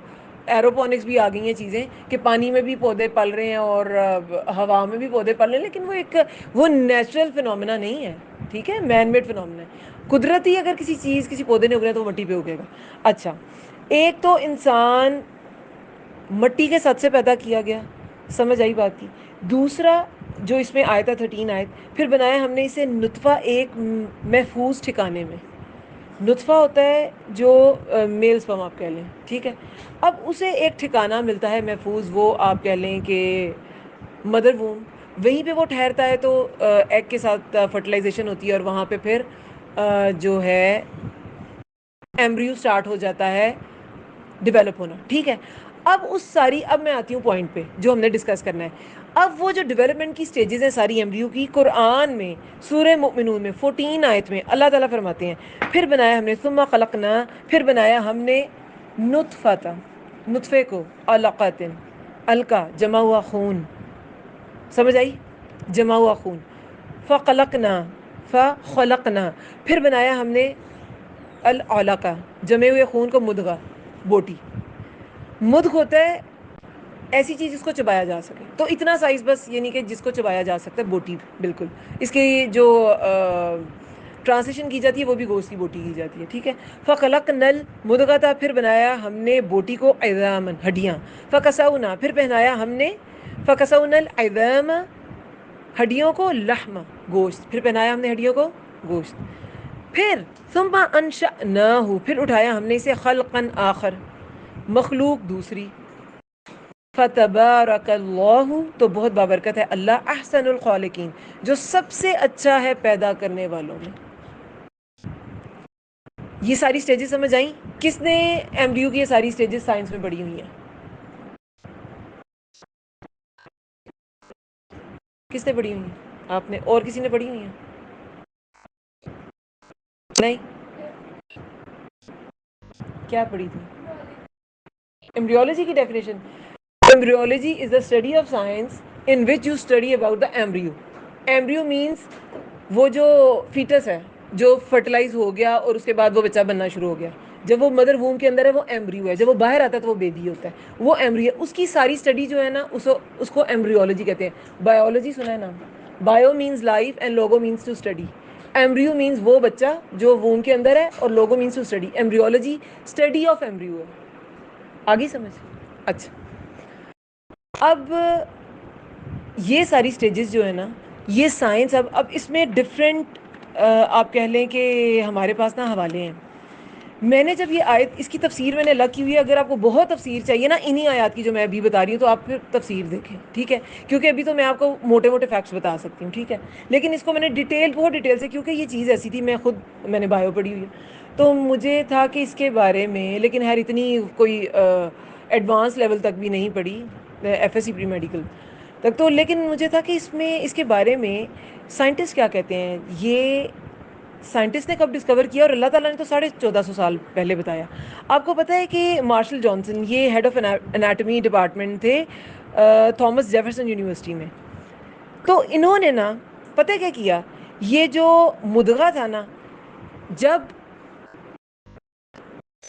ایروپونکس بھی آ گئی ہیں چیزیں کہ پانی میں بھی پودے پل رہے ہیں اور ہوا میں بھی پودے پل رہے ہیں، لیکن وہ نیچرل فینومینا نہیں ہے. ٹھیک ہے، مین میڈ فینومینا ہے. قدرتی اگر کسی پودے نے اگنا ہے تو وہ مٹی پہ اگے گا. اچھا، ایک تو انسان مٹی کے ساتھ سے پیدا کیا گیا، سمجھ آئی بات کی. دوسرا جو اس میں آیت ہے 13 آیت، پھر بنایا ہم نے اسے نطفہ ایک محفوظ ٹھکانے میں. نطفہ ہوتا ہے جو میل سپرم آپ کہہ لیں. ٹھیک ہے، اب اسے ایک ٹھکانہ ملتا ہے محفوظ، وہ آپ کہہ لیں کہ مدر ووم. وہیں پہ وہ ٹھہرتا ہے، تو ایگ کے ساتھ فرٹیلائزیشن ہوتی ہے، اور وہاں پہ پھر جو ہے ایمبریو سٹارٹ ہو جاتا ہے ڈیولپ ہونا. ٹھیک ہے، اب میں آتی ہوں پوائنٹ پہ جو ہم نے ڈسکس کرنا ہے. اب وہ جو ڈیولپمنٹ کی سٹیجز ہیں ساری ایمبریو کی، قرآن میں سورہ مؤمنون میں 14 آیت میں اللہ تعالیٰ فرماتے ہیں، پھر بنایا ہم نے ثم خلقنا، پھر بنایا ہم نے نطفہ، نطفے کو، علقۃ، علقہ جمع ہوا خون، سمجھ آئی؟ جمع ہوا خون. فخلقنا، پھر بنایا ہم نے العلقہ، جمے ہوئے خون کو، مدغہ، بوٹی. مدغ ہوتا ہے ایسی چیز جس کو چبایا جا سکے، تو اتنا سائز بس، یعنی کہ جس کو چبایا جا سکتا ہے، بوٹی. بالکل، اس کی جو ٹرانسلیشن کی جاتی ہے وہ بھی گوشت کی بوٹی کی جاتی ہے. ٹھیک ہے، فخلقنا المدغۃ، پھر بنایا ہم نے بوٹی کو، عظاما، ہڈیاں. فکسونا، پھر پہنایا ہم نے، فکسونا العظام، ہڈیوں کو، لحم، گوشت، پھر پہنایا ہم نے ہڈیوں کو گوشت. پھر ثم انشأناہ، پھر اٹھایا ہم نے اسے خلقا آخر، مخلوق دوسری. فتبارک اللہ، تو بہت بابرکت ہے اللہ، احسن الخالقین، جو سب سے اچھا ہے پیدا کرنے والوں میں. یہ ساری سٹیجز سمجھ آئیں؟ کس نے ایمبریو کی یہ ساری سٹیجز سائنس میں پڑھی ہوئی ہیں؟ کس نے پڑھی ہوئی ہیں؟ آپ نے؟ اور کسی نے پڑھی ہوئی ہیں؟ نہیں؟ کیا پڑھی تھی؟ ایمبریولوجی کی definition. Embryology is the study of science in which you study about the embryo. Embryo means وہ جو فیٹس ہے جو فرٹیلائز ہو گیا اور اس کے بعد وہ بچہ بننا شروع ہو گیا. جب وہ مدر ووم کے اندر ہے وہ ایمبریو ہے، جب وہ باہر آتا ہے تو وہ بیبی ہوتا ہے، وہ ایمبریو. اس کی ساری اسٹڈی جو ہے نا اس کو ایمبریولوجی کہتے ہیں. بایولوجی سنا ہے نام؟ Bio means life and logo means to study. Embryo means وہ بچہ جو ووم کے اندر ہے، اور logo means to study. Embryology study of embryo ہے. آگے سمجھ؟ اچھا، اب یہ ساری سٹیجز جو ہے نا، یہ سائنس اب اس میں ڈفرینٹ آپ کہہ لیں کہ ہمارے پاس نا حوالے ہیں. میں نے جب یہ آیت اس کی تفسیر میں نے الگ کی ہوئی ہے, اگر آپ کو بہت تفسیر چاہیے نا انہی آیات کی جو میں ابھی بتا رہی ہوں, تو آپ پھر تفسیر دیکھیں, ٹھیک ہے, کیونکہ ابھی تو میں آپ کو موٹے موٹے فیکٹس بتا سکتی ہوں, ٹھیک ہے, لیکن اس کو میں نے بہت ڈیٹیل سے, کیونکہ یہ چیز ایسی تھی, میں نے بایو پڑھی ہوئی ہے, تو مجھے تھا کہ اس کے بارے میں, لیکن خیر اتنی کوئی ایڈوانس لیول تک بھی نہیں پڑھی, F S C pre medical تک تو, لیکن مجھے تھا کہ اس کے بارے میں سائنٹسٹ کیا کہتے ہیں, یہ سائنٹسٹ نے کب ڈسکور کیا, اور اللہ تعالیٰ نے تو 1450 سال پہلے بتایا. آپ کو پتہ ہے کہ مارشل جانسن یہ ہیڈ آف اناٹمی ڈپارٹمنٹ تھے تھامس جیفرسن یونیورسٹی میں. تو انہوں نے نا پتہ کیا کیا, یہ جو مدغہ تھا نا, جب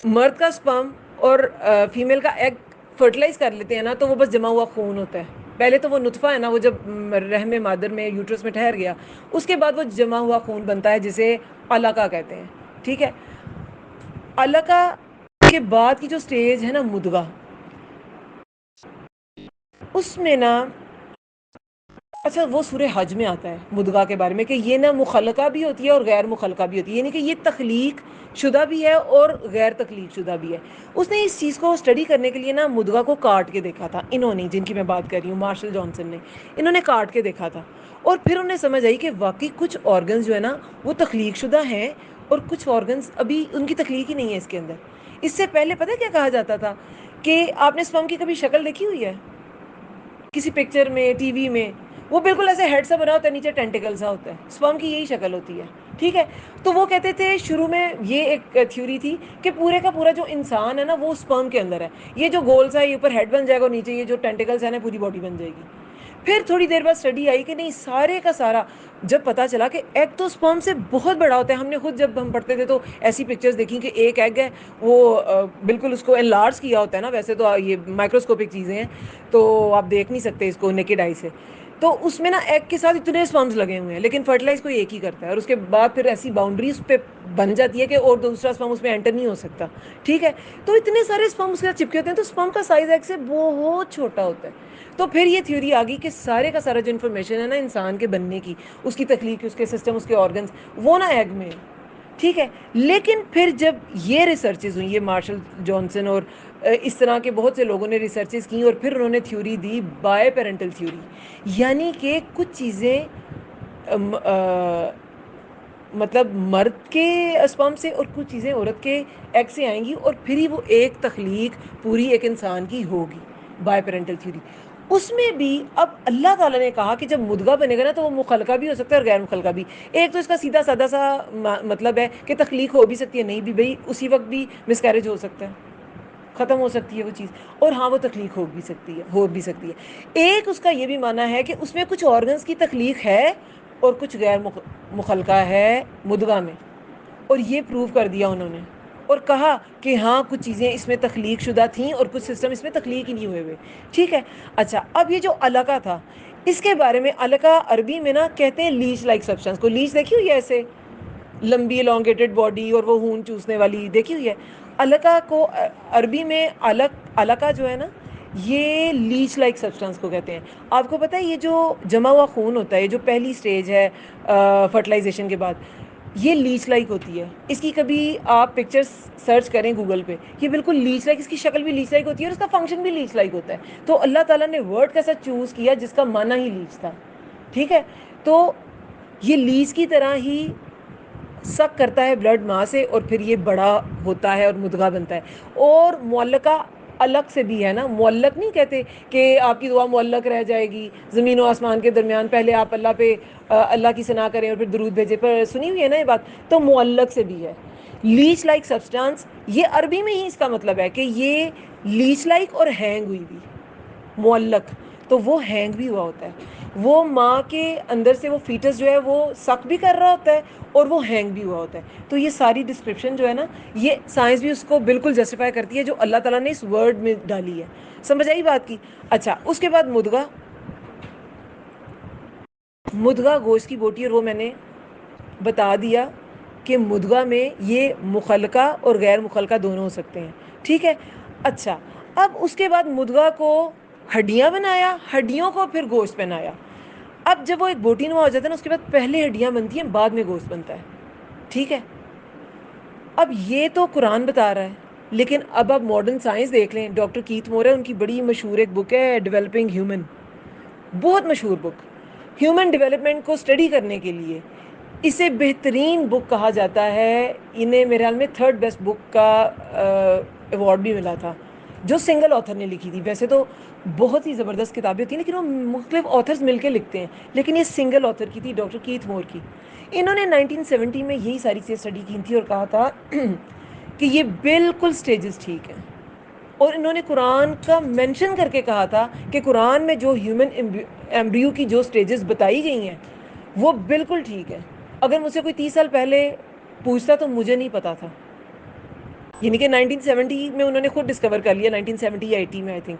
مرد کا سپرم اور فیمیل کا ایگ فرٹیلائز کر لیتے ہیں نا, تو وہ بس جمع ہوا خون ہوتا ہے. پہلے تو وہ نطفہ ہے نا, وہ جب رحم مادر میں یوٹرس میں ٹھہر گیا, اس کے بعد وہ جمع ہوا خون بنتا ہے, جسے علقہ کہتے ہیں, ٹھیک ہے. علقہ کے بعد کی جو سٹیج ہے نا مدغہ, اس میں نا, اچھا وہ سورہ حج میں آتا ہے مدغہ کے بارے میں, کہ یہ نا مخلقہ بھی ہوتی ہے اور غیر مخلقہ بھی ہوتی ہے, یعنی کہ یہ تخلیق شدہ بھی ہے اور غیر تخلیق شدہ بھی ہے. اس نے اس چیز کو اسٹڈی کرنے کے لیے نا مدغہ کو کاٹ کے دیکھا تھا, انہوں نے, جن کی میں بات کر رہی ہوں, مارشل جانسن نے, انہوں نے کاٹ کے دیکھا تھا, اور پھر انہیں سمجھ آئی کہ واقعی کچھ آرگنز جو ہے نا وہ تخلیق شدہ ہیں, اور کچھ آرگنز ابھی ان کی تخلیق ہی نہیں ہے اس کے اندر. اس سے پہلے پتہ کیا کہا جاتا تھا, کہ آپ نے سپرم کی کبھی شکل دیکھی ہوئی ہے کسی پکچر میں, ٹی وی میں, وہ بالکل ایسے ہیڈ سا بنا ہوتا ہے, نیچے ٹینٹیکل سا ہوتا ہے, سپرم کی یہی شکل ہوتی ہے, ٹھیک ہے. تو وہ کہتے تھے شروع میں, یہ ایک تھیوری تھی کہ پورے کا پورا جو انسان ہے نا وہ سپرم کے اندر ہے, یہ جو گول سا ہے یہ اوپر ہیڈ بن جائے گا, اور نیچے یہ جو ٹینٹیکلس ہیں نا پوری باڈی بن جائے گی. پھر تھوڑی دیر بعد اسٹڈی آئی کہ نہیں, سارے کا سارا, جب پتا چلا کہ ایگ تو سپرم سے بہت بڑا ہوتا ہے. ہم نے خود جب ہم پڑھتے تھے تو ایسی پکچرز دیکھی کہ ایک ایگ ہے, وہ بالکل اس کو انلارج کیا ہوتا ہے نا, ویسے تو یہ مائکروسکوپک چیزیں ہیں تو آپ دیکھ نہیں سکتے اس کو نیکڈ آئی سے, تو اس میں نا ایگ کے ساتھ اتنے سپرمز لگے ہوئے ہیں, لیکن فرٹیلائز کوئی ایک ہی کرتا ہے, اور اس کے بعد پھر ایسی باؤنڈریز پہ بن جاتی ہے کہ اور دوسرا سپرم اس میں انٹر نہیں ہو سکتا, ٹھیک ہے. تو اتنے سارے سپرم اس کے ساتھ چپکے ہوتے ہیں, تو سپرم کا سائز ایگ سے بہت چھوٹا ہوتا ہے. تو پھر یہ تھیوری آ گئی کہ سارے کا سارا جو انفارمیشن ہے نا انسان کے بننے کی, اس کی تخلیق, اس کے سسٹم, اس کے آرگنز, وہ نا ایگ میں ہے, ٹھیک ہے. لیکن پھر جب یہ ریسرچز ہوئی, یہ مارشل جانسن اور اس طرح کے بہت سے لوگوں نے ریسرچز کی, اور پھر انہوں نے تھیوری دی بائے پیرنٹل تھیوری, یعنی کہ کچھ چیزیں مطلب مرد کے اسپرم سے اور کچھ چیزیں عورت کے ایگ سے آئیں گی, اور پھر ہی وہ ایک تخلیق پوری ایک انسان کی ہوگی, بائے پیرنٹل تھیوری. اس میں بھی اب اللہ تعالیٰ نے کہا کہ جب مدغہ بنے گا نا تو وہ مخلقہ بھی ہو سکتا ہے اور غیر مخلقہ بھی. ایک تو اس کا سیدھا سادہ سا مطلب ہے کہ تخلیق ہو بھی سکتی ہے, نہیں بھی, بھائی اسی وقت بھی مس کیریج ہو سکتا ہے, ختم ہو سکتی ہے وہ چیز, اور ہاں وہ تخلیق ہو بھی سکتی ہے. ایک اس کا یہ بھی معنی ہے کہ اس میں کچھ آرگنز کی تخلیق ہے اور کچھ غیر مخلقہ ہے مدغہ میں, اور یہ پروو کر دیا انہوں نے, اور کہا کہ ہاں کچھ چیزیں اس میں تخلیق شدہ تھیں اور کچھ سسٹم اس میں تخلیق ہی نہیں ہوئے, ٹھیک ہے. اچھا, اب یہ جو علقہ تھا, اس کے بارے میں علقہ عربی میں نا کہتے ہیں لیچ لائک سبسٹنس کو. لیچ دیکھی ہوئی ہے ایسے لمبی elongated باڈی اور وہ خون چوسنے والی, دیکھی ہوئی ہے. علقہ کو عربی میں علقہ جو ہے نا یہ لیچ لائک سبسٹنس کو کہتے ہیں. آپ کو پتہ ہے یہ جو جمع ہوا خون ہوتا ہے, یہ جو پہلی سٹیج ہے فرٹیلائزیشن کے بعد, یہ لیچ لائک ہوتی ہے. اس کی کبھی آپ پکچرز سرچ کریں گوگل پہ, یہ بالکل لیچ لائک, اس کی شکل بھی لیچ لائک ہوتی ہے, اور اس کا فنکشن بھی لیچ لائک ہوتا ہے. تو اللہ تعالیٰ نے ورڈ کیسا چوز کیا جس کا معنی ہی لیچ تھا, ٹھیک ہے. تو یہ لیچ کی طرح ہی سک کرتا ہے بلڈ ماں سے, اور پھر یہ بڑا ہوتا ہے اور مدغہ بنتا ہے. اور معلقہ الگ سے بھی ہے نا, معلق نہیں کہتے کہ آپ کی دعا معلق رہ جائے گی زمین و آسمان کے درمیان, پہلے آپ اللہ پہ اللہ کی ثنا کریں اور پھر درود بھیجیں, پر سنی ہوئی ہے نا یہ بات, تو معلق سے بھی ہے. لیچ لائک سبسٹانس, یہ عربی میں ہی اس کا مطلب ہے کہ یہ لیچ لائک اور ہینگ ہوئی بھی. معلق تو وہ ہینگ بھی ہوا ہوتا ہے, وہ ماں کے اندر سے وہ فیٹس جو ہے وہ سک بھی کر رہا ہوتا ہے اور وہ ہینگ بھی ہوا ہوتا ہے. تو یہ ساری ڈسکرپشن جو ہے نا, یہ سائنس بھی اس کو بالکل جسٹیفائی کرتی ہے جو اللہ تعالیٰ نے اس ورڈ میں ڈالی ہے. سمجھ آئی بات کی. اچھا, اس کے بعد مدغہ گوشت کی بوٹی, اور وہ میں نے بتا دیا کہ مدغہ میں یہ مخلقہ اور غیر مخلقہ دونوں ہو سکتے ہیں, ٹھیک ہے. اچھا, اب اس کے بعد مدغہ کو ہڈیاں بنایا, ہڈیوں کو پھر گوشت بنایا. اب جب وہ ایک بوٹی نما ہو جاتا ہے نا, اس کے بعد پہلے ہڈیاں بنتی ہیں بعد میں گوشت بنتا ہے, ٹھیک ہے. اب یہ تو قرآن بتا رہا ہے، لیکن اب آپ ماڈرن سائنس دیکھ لیں. ڈاکٹر کیتھ مور ہے، ان کی بڑی مشہور ایک بک ہے ڈیولپنگ ہیومن، بہت مشہور بک. ہیومن ڈیولپمنٹ کو اسٹڈی کرنے کے لیے اسے بہترین بک کہا جاتا ہے. انہیں میرے خیال میں 3rd بیسٹ بک کا ایوارڈ بھی ملا تھا، جو سنگل آتھر نے لکھی تھی. ویسے تو بہت ہی زبردست کتابیں ہوتی ہیں لیکن وہ مختلف آتھرز مل کے لکھتے ہیں، لیکن یہ سنگل آتھر کی تھی، ڈاکٹر کیتھ مور کی. انہوں نے 1970 میں یہی ساری چیزیں اسٹڈی کی تھی اور کہا تھا کہ یہ بالکل سٹیجز ٹھیک ہیں. اور انہوں نے قرآن کا مینشن کر کے کہا تھا کہ قرآن میں جو ہیومن ایمبریو کی جو سٹیجز بتائی گئی ہیں وہ بالکل ٹھیک ہے. اگر مجھ سے کوئی 30 سال پہلے پوچھتا تو مجھے نہیں پتا تھا. یعنی کہ 1970 میں انہوں نے خود ڈسکور کر لیا، 1970 یا 80 میں آئی تھنک.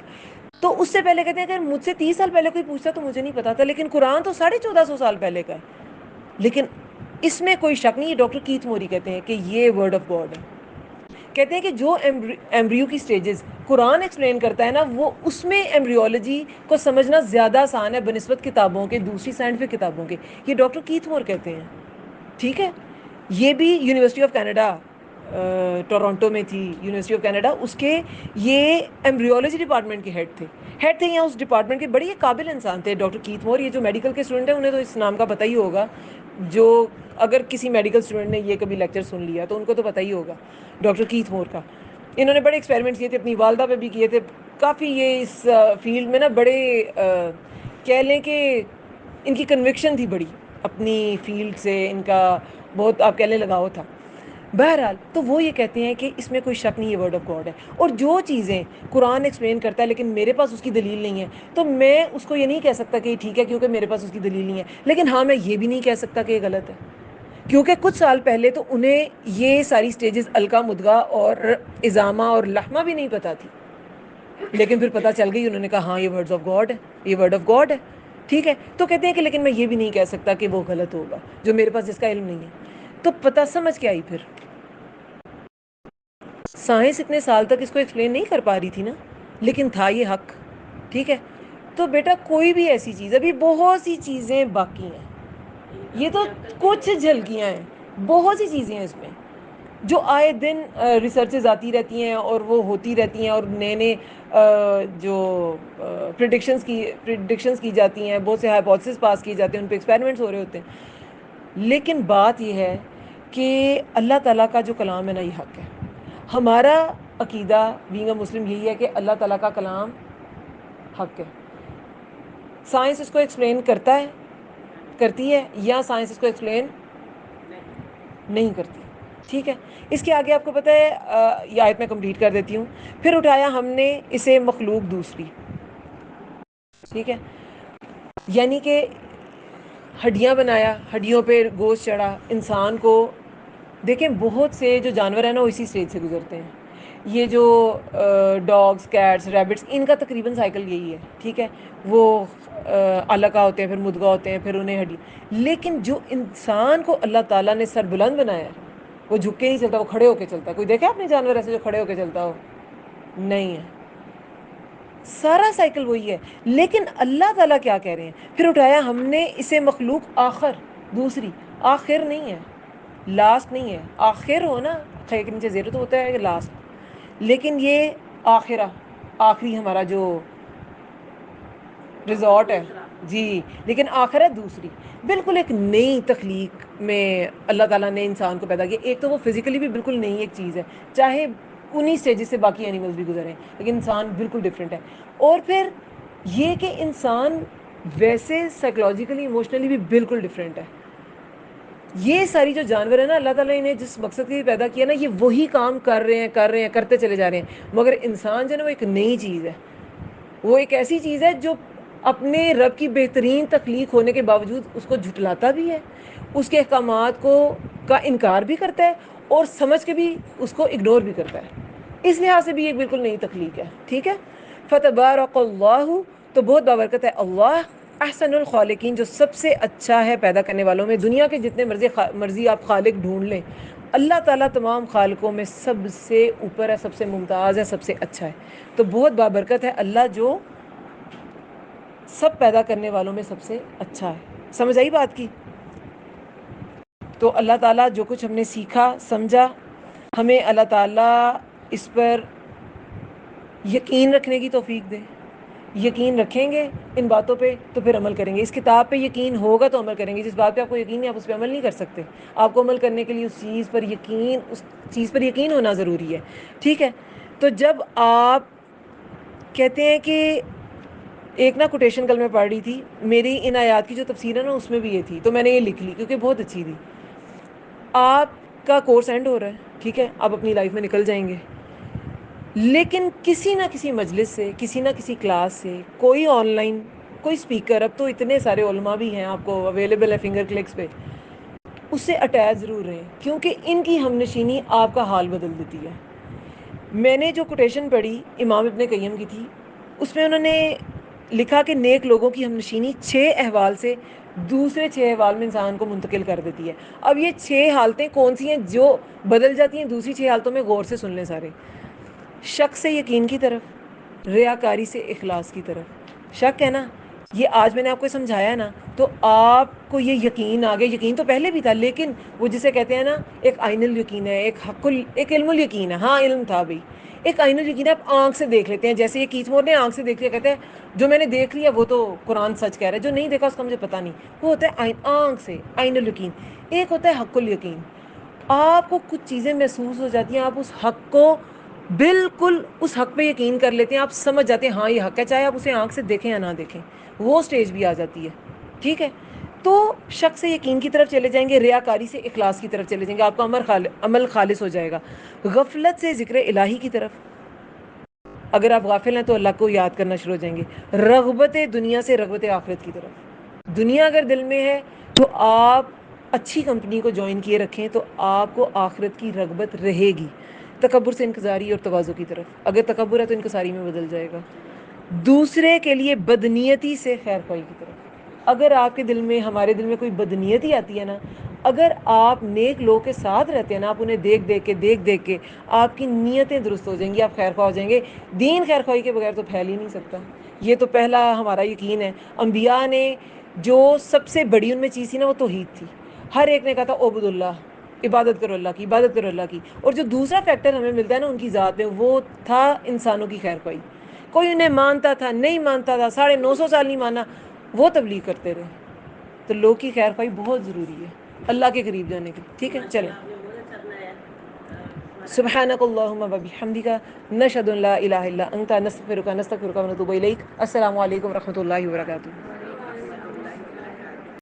تو اس سے پہلے کہتے ہیں اگر مجھ سے 30 سال پہلے کوئی پوچھتا تو مجھے نہیں پتا تھا، لیکن قرآن تو 1450 سال پہلے کا ہے. لیکن اس میں کوئی شک نہیں. ڈاکٹر کیتھ موری کہتے ہیں کہ یہ ورڈ آف گاڈ ہے. کہتے ہیں کہ جو ایمبریو کی سٹیجز قرآن ایکسپلین کرتا ہے نا، وہ اس میں ایمبریولوجی کو سمجھنا زیادہ آسان ہے بنسبت کتابوں کے، دوسری سائنٹیفک کتابوں کے. یہ ڈاکٹر کیتھ مور کہتے ہیں. ٹھیک ہے. یہ بھی یونیورسٹی آف کینیڈا ٹورانٹو میں تھی، یونیورسٹی آف کینیڈا، اس کے یہ ایمبریولوجی ڈپارٹمنٹ کے ہیڈ تھے یہاں اس ڈپارٹمنٹ کے. بڑے قابل انسان تھے ڈاکٹر کیتھ مور. یہ جو میڈیکل کے اسٹوڈنٹ ہیں انہیں تو اس نام کا پتہ ہی ہوگا. جو اگر کسی میڈیکل اسٹوڈنٹ نے یہ کبھی لیکچر سن لیا تو ان کو تو پتہ ہی ہوگا ڈاکٹر کیتھ مور کا. انہوں نے بڑے ایکسپیریمنٹس کیے تھے، اپنی والدہ پہ بھی کیے تھے. کافی یہ اس فیلڈ میں نا بڑے کہہ لیں کہ ان کی کنوکشن تھی بڑی اپنی فیلڈ سے، ان کا بہت آپ کہہ لیں لگاؤ تھا. بہرحال تو وہ یہ کہتے ہیں کہ اس میں کوئی شک نہیں، یہ ورڈ آف گاڈ ہے. اور جو چیزیں قرآن ایکسپلین کرتا ہے لیکن میرے پاس اس کی دلیل نہیں ہے، تو میں اس کو یہ نہیں کہہ سکتا کہ یہ ٹھیک ہے کیونکہ میرے پاس اس کی دلیل نہیں ہے. لیکن ہاں میں یہ بھی نہیں کہہ سکتا کہ یہ غلط ہے، کیونکہ کچھ سال پہلے تو انہیں یہ ساری سٹیجز القا، مدغہ اور ازامہ اور لحمہ بھی نہیں پتہ تھی. لیکن پھر پتہ چل گئی، انہوں نے کہا ہاں یہ ورڈز آف گاڈ ہے، یہ ورڈ آف گاڈ ہے. ٹھیک ہے. تو کہتے ہیں کہ لیکن میں یہ بھی نہیں کہہ سکتا کہ وہ غلط ہوگا جو میرے پاس جس کا علم نہیں ہے. تو پتہ سمجھ کے آئی پھر سائنس اتنے سال تک اس کو ایکسپلین نہیں کر پا رہی تھی نا، لیکن تھا یہ حق. ٹھیک ہے. تو بیٹا کوئی بھی ایسی چیز، ابھی بہت سی چیزیں باقی ہیں. یہ تو کچھ جھلکیاں ہیں، بہت سی چیزیں ہیں اس میں جو آئے دن ریسرچز آتی رہتی ہیں اور وہ ہوتی رہتی ہیں، اور نئے نئے جو پریڈکشنز کی جاتی ہیں، بہت سے ہائپوتھسز پاس کیے جاتے ہیں، ان پہ ایکسپیریمنٹس ہو رہے ہوتے ہیں. لیکن بات یہ ہے کہ اللہ تعالیٰ کا جو کلام ہے نا یہ حق ہے. ہمارا عقیدہ بینگ اے مسلم یہی ہے کہ اللہ تعالیٰ کا کلام حق ہے. سائنس اس کو ایکسپلین کرتی ہے یا سائنس اس کو ایکسپلین نہیں کرتی. ٹھیک ہے. اس کے آگے آپ کو پتہ ہے یہ آیت میں کمپلیٹ کر دیتی ہوں. پھر اٹھایا ہم نے اسے مخلوق دوسری. ٹھیک ہے. یعنی کہ ہڈیاں بنایا، ہڈیوں پہ گوشت چڑھا. انسان کو دیکھیں بہت سے جو جانور ہیں نا وہ اسی اسٹیج سے گزرتے ہیں. یہ جو ڈاگس، کیٹس، ریبٹس، ان کا تقریباً سائیکل یہی ہے. ٹھیک ہے. وہ علقہ ہوتے ہیں، پھر مدغہ ہوتے ہیں، پھر انہیں ہڈی. لیکن جو انسان کو اللہ تعالیٰ نے سر بلند بنایا ہے وہ جھک کے نہیں چلتا، وہ کھڑے ہو کے چلتا ہے. کوئی دیکھا آپ نے جانور ایسے جو کھڑے ہو کے چلتا ہو؟ نہیں ہے. سارا سائیکل وہی ہے. لیکن اللہ تعالیٰ کیا کہہ رہے ہیں؟ پھر اٹھایا ہم نے اسے مخلوق آخر دوسری. آخر نہیں ہے، لاسٹ نہیں ہے. آخر ہو نا، خیر کے نیچے زیرو تو ہوتا ہے کہ لاسٹ، لیکن یہ آخرہ، آخری ہمارا جو ریزورٹ ہے جی. لیکن آخر ہے دوسری. بالکل ایک نئی تخلیق میں اللہ تعالیٰ نے انسان کو پیدا کیا. ایک تو وہ فزیکلی بھی بالکل نئی ایک چیز ہے، چاہے انہی سٹیجز سے باقی اینیملز بھی گزرے ہیں، لیکن انسان بالکل ڈفرینٹ ہے. اور پھر یہ کہ انسان ویسے سائیکلوجیکلی ایموشنلی بھی بالکل ڈفرینٹ ہے. یہ ساری جو جانور ہیں نا، اللہ تعالیٰ انہیں جس مقصد کے لیے پیدا کیا نا، یہ وہی کام کر رہے ہیں، کرتے چلے جا رہے ہیں. مگر انسان جو ہے نا وہ ایک نئی چیز ہے. وہ ایک ایسی چیز ہے جو اپنے رب کی بہترین تخلیق ہونے کے باوجود اس کو جھٹلاتا بھی ہے، اس کے احکامات کا انکار بھی کرتا ہے، اور سمجھ کے بھی اس کو اگنور بھی کرتا ہے. اس لحاظ سے بھی ایک بالکل نئی تخلیق ہے. ٹھیک ہے. فتبارک اللہ، تو بہت بابرکت ہے اللہ، احسن الخالقین، جو سب سے اچھا ہے پیدا کرنے والوں میں. دنیا کے جتنے مرضی آپ خالق ڈھونڈ لیں، اللہ تعالیٰ تمام خالقوں میں سب سے اوپر ہے، سب سے ممتاز ہے، سب سے اچھا ہے. تو بہت بابرکت ہے اللہ جو سب پیدا کرنے والوں میں سب سے اچھا ہے. سمجھ آئی بات کی؟ تو اللہ تعالیٰ جو کچھ ہم نے سیکھا، سمجھا، ہمیں اللہ تعالیٰ اس پر یقین رکھنے کی توفیق دے. یقین رکھیں گے ان باتوں پہ تو پھر عمل کریں گے. اس کتاب پہ یقین ہوگا تو عمل کریں گے. جس بات پہ آپ کو یقین نہیں آپ اس پہ عمل نہیں کر سکتے. آپ کو عمل کرنے کے لیے اس چیز پر یقین ہونا ضروری ہے. ٹھیک ہے. تو جب آپ کہتے ہیں کہ ایک نا کوٹیشن کل میں پڑھ رہی تھی, میری ان آیات کی جو تفسیر ہے نا اس میں بھی یہ تھی, تو میں نے یہ لکھ لی کیونکہ بہت اچھی تھی. آپ کا کورس اینڈ ہو رہا ہے, ٹھیک ہے, آپ اپنی لائف میں نکل جائیں گے, لیکن کسی نہ کسی مجلس سے, کسی نہ کسی کلاس سے, کوئی آن لائن, کوئی اسپیکر, اب تو اتنے سارے علماء بھی ہیں آپ کو اویلیبل ہے فنگر کلکس پہ, اس سے اٹیچ ضرور رہیں, کیونکہ ان کی ہم نشینی آپ کا حال بدل دیتی ہے. میں نے جو کوٹیشن پڑھی امام ابن قیم کی تھی, اس میں انہوں نے لکھا کہ نیک لوگوں کی ہم نشینی 6 احوال سے دوسرے 6 احوال میں انسان کو منتقل کر دیتی ہے. اب یہ 6 حالتیں کون سی ہیں جو بدل جاتی ہیں دوسری 6 حالتوں میں؟ غور سے سن لیں سارے. شک سے یقین کی طرف, ریاکاری سے اخلاص کی طرف. شک ہے نا, یہ آج میں نے آپ کو سمجھایا ہے نا, تو آپ کو یہ یقین آ گیا. یقین تو پہلے بھی تھا, لیکن وہ جسے کہتے ہیں نا ایک عین الیقین ہے, ایک علم الیقین ہے. ہاں علم تھا بھائی, ایک عین الیقین ہے, آپ آنکھ سے دیکھ لیتے ہیں. جیسے یہ کیچ مور نے آنکھ سے دیکھ لیا, کہتے ہیں جو میں نے دیکھ لیا وہ تو قرآن سچ کہہ رہا ہے, جو نہیں دیکھا اس کا مجھے پتہ نہیں. وہ ہوتا ہے آنکھ سے عین الیقین. ایک ہوتا ہے حق الیقین, آپ کو کچھ چیزیں محسوس ہو جاتی ہیں, آپ اس حق کو بالکل اس حق پہ یقین کر لیتے ہیں, آپ سمجھ جاتے ہیں ہاں یہ حق ہے, چاہے آپ اسے آنکھ سے دیکھیں یا نہ دیکھیں, وہ سٹیج بھی آ جاتی ہے. ٹھیک ہے. تو شک سے یقین کی طرف چلے جائیں گے, ریاکاری سے اخلاص کی طرف چلے جائیں گے, آپ کا عمل خالص ہو جائے گا. غفلت سے ذکر الہی کی طرف, اگر آپ غافل ہیں تو اللہ کو یاد کرنا شروع ہو جائیں گے. رغبت دنیا سے رغبت آخرت کی طرف, دنیا اگر دل میں ہے تو آپ اچھی کمپنی کو جوائن کیے رکھیں تو آپ کو آخرت کی رغبت رہے گی. تکبر سے انکساری اور تواضع کی طرف, اگر تکبر ہے تو انکساری میں بدل جائے گا. دوسرے کے لیے بدنیتی سے خیر خواہی کی طرف, اگر آپ کے دل میں, ہمارے دل میں کوئی بدنیتی آتی ہے نا, اگر آپ نیک لوگ کے ساتھ رہتے ہیں نا, آپ انہیں دیکھ کے آپ کی نیتیں درست ہو جائیں گی, آپ خیر خواہ ہو جائیں گے. دین خیر خواہی کے بغیر تو پھیل ہی نہیں سکتا. یہ تو پہلا ہمارا یقین ہے. انبیاء نے جو سب سے بڑی ان میں چیز تھی نا وہ توحید تھی. ہر ایک نے کہا تھا عبد اللہ, عبادت کرو اللہ کی, عبادت کرو اللہ کی. اور جو دوسرا فیکٹر ہمیں ملتا ہے نا ان کی ذات میں, وہ تھا انسانوں کی خیر خواہی. کوئی انہیں مانتا تھا, نہیں مانتا تھا, 950 سال نہیں مانا, وہ تبلیغ کرتے رہے. تو لوگ کی خیر خواہی بہت ضروری ہے اللہ کے قریب جانے کے. ٹھیک ہے, چلیں. سبحانک اللہم و بحمدک, نشہد ان لا الہ الا انت, نستغفرک ونتوب الیک. السلام علیکم ورحمۃ اللہ وبرکاتہ.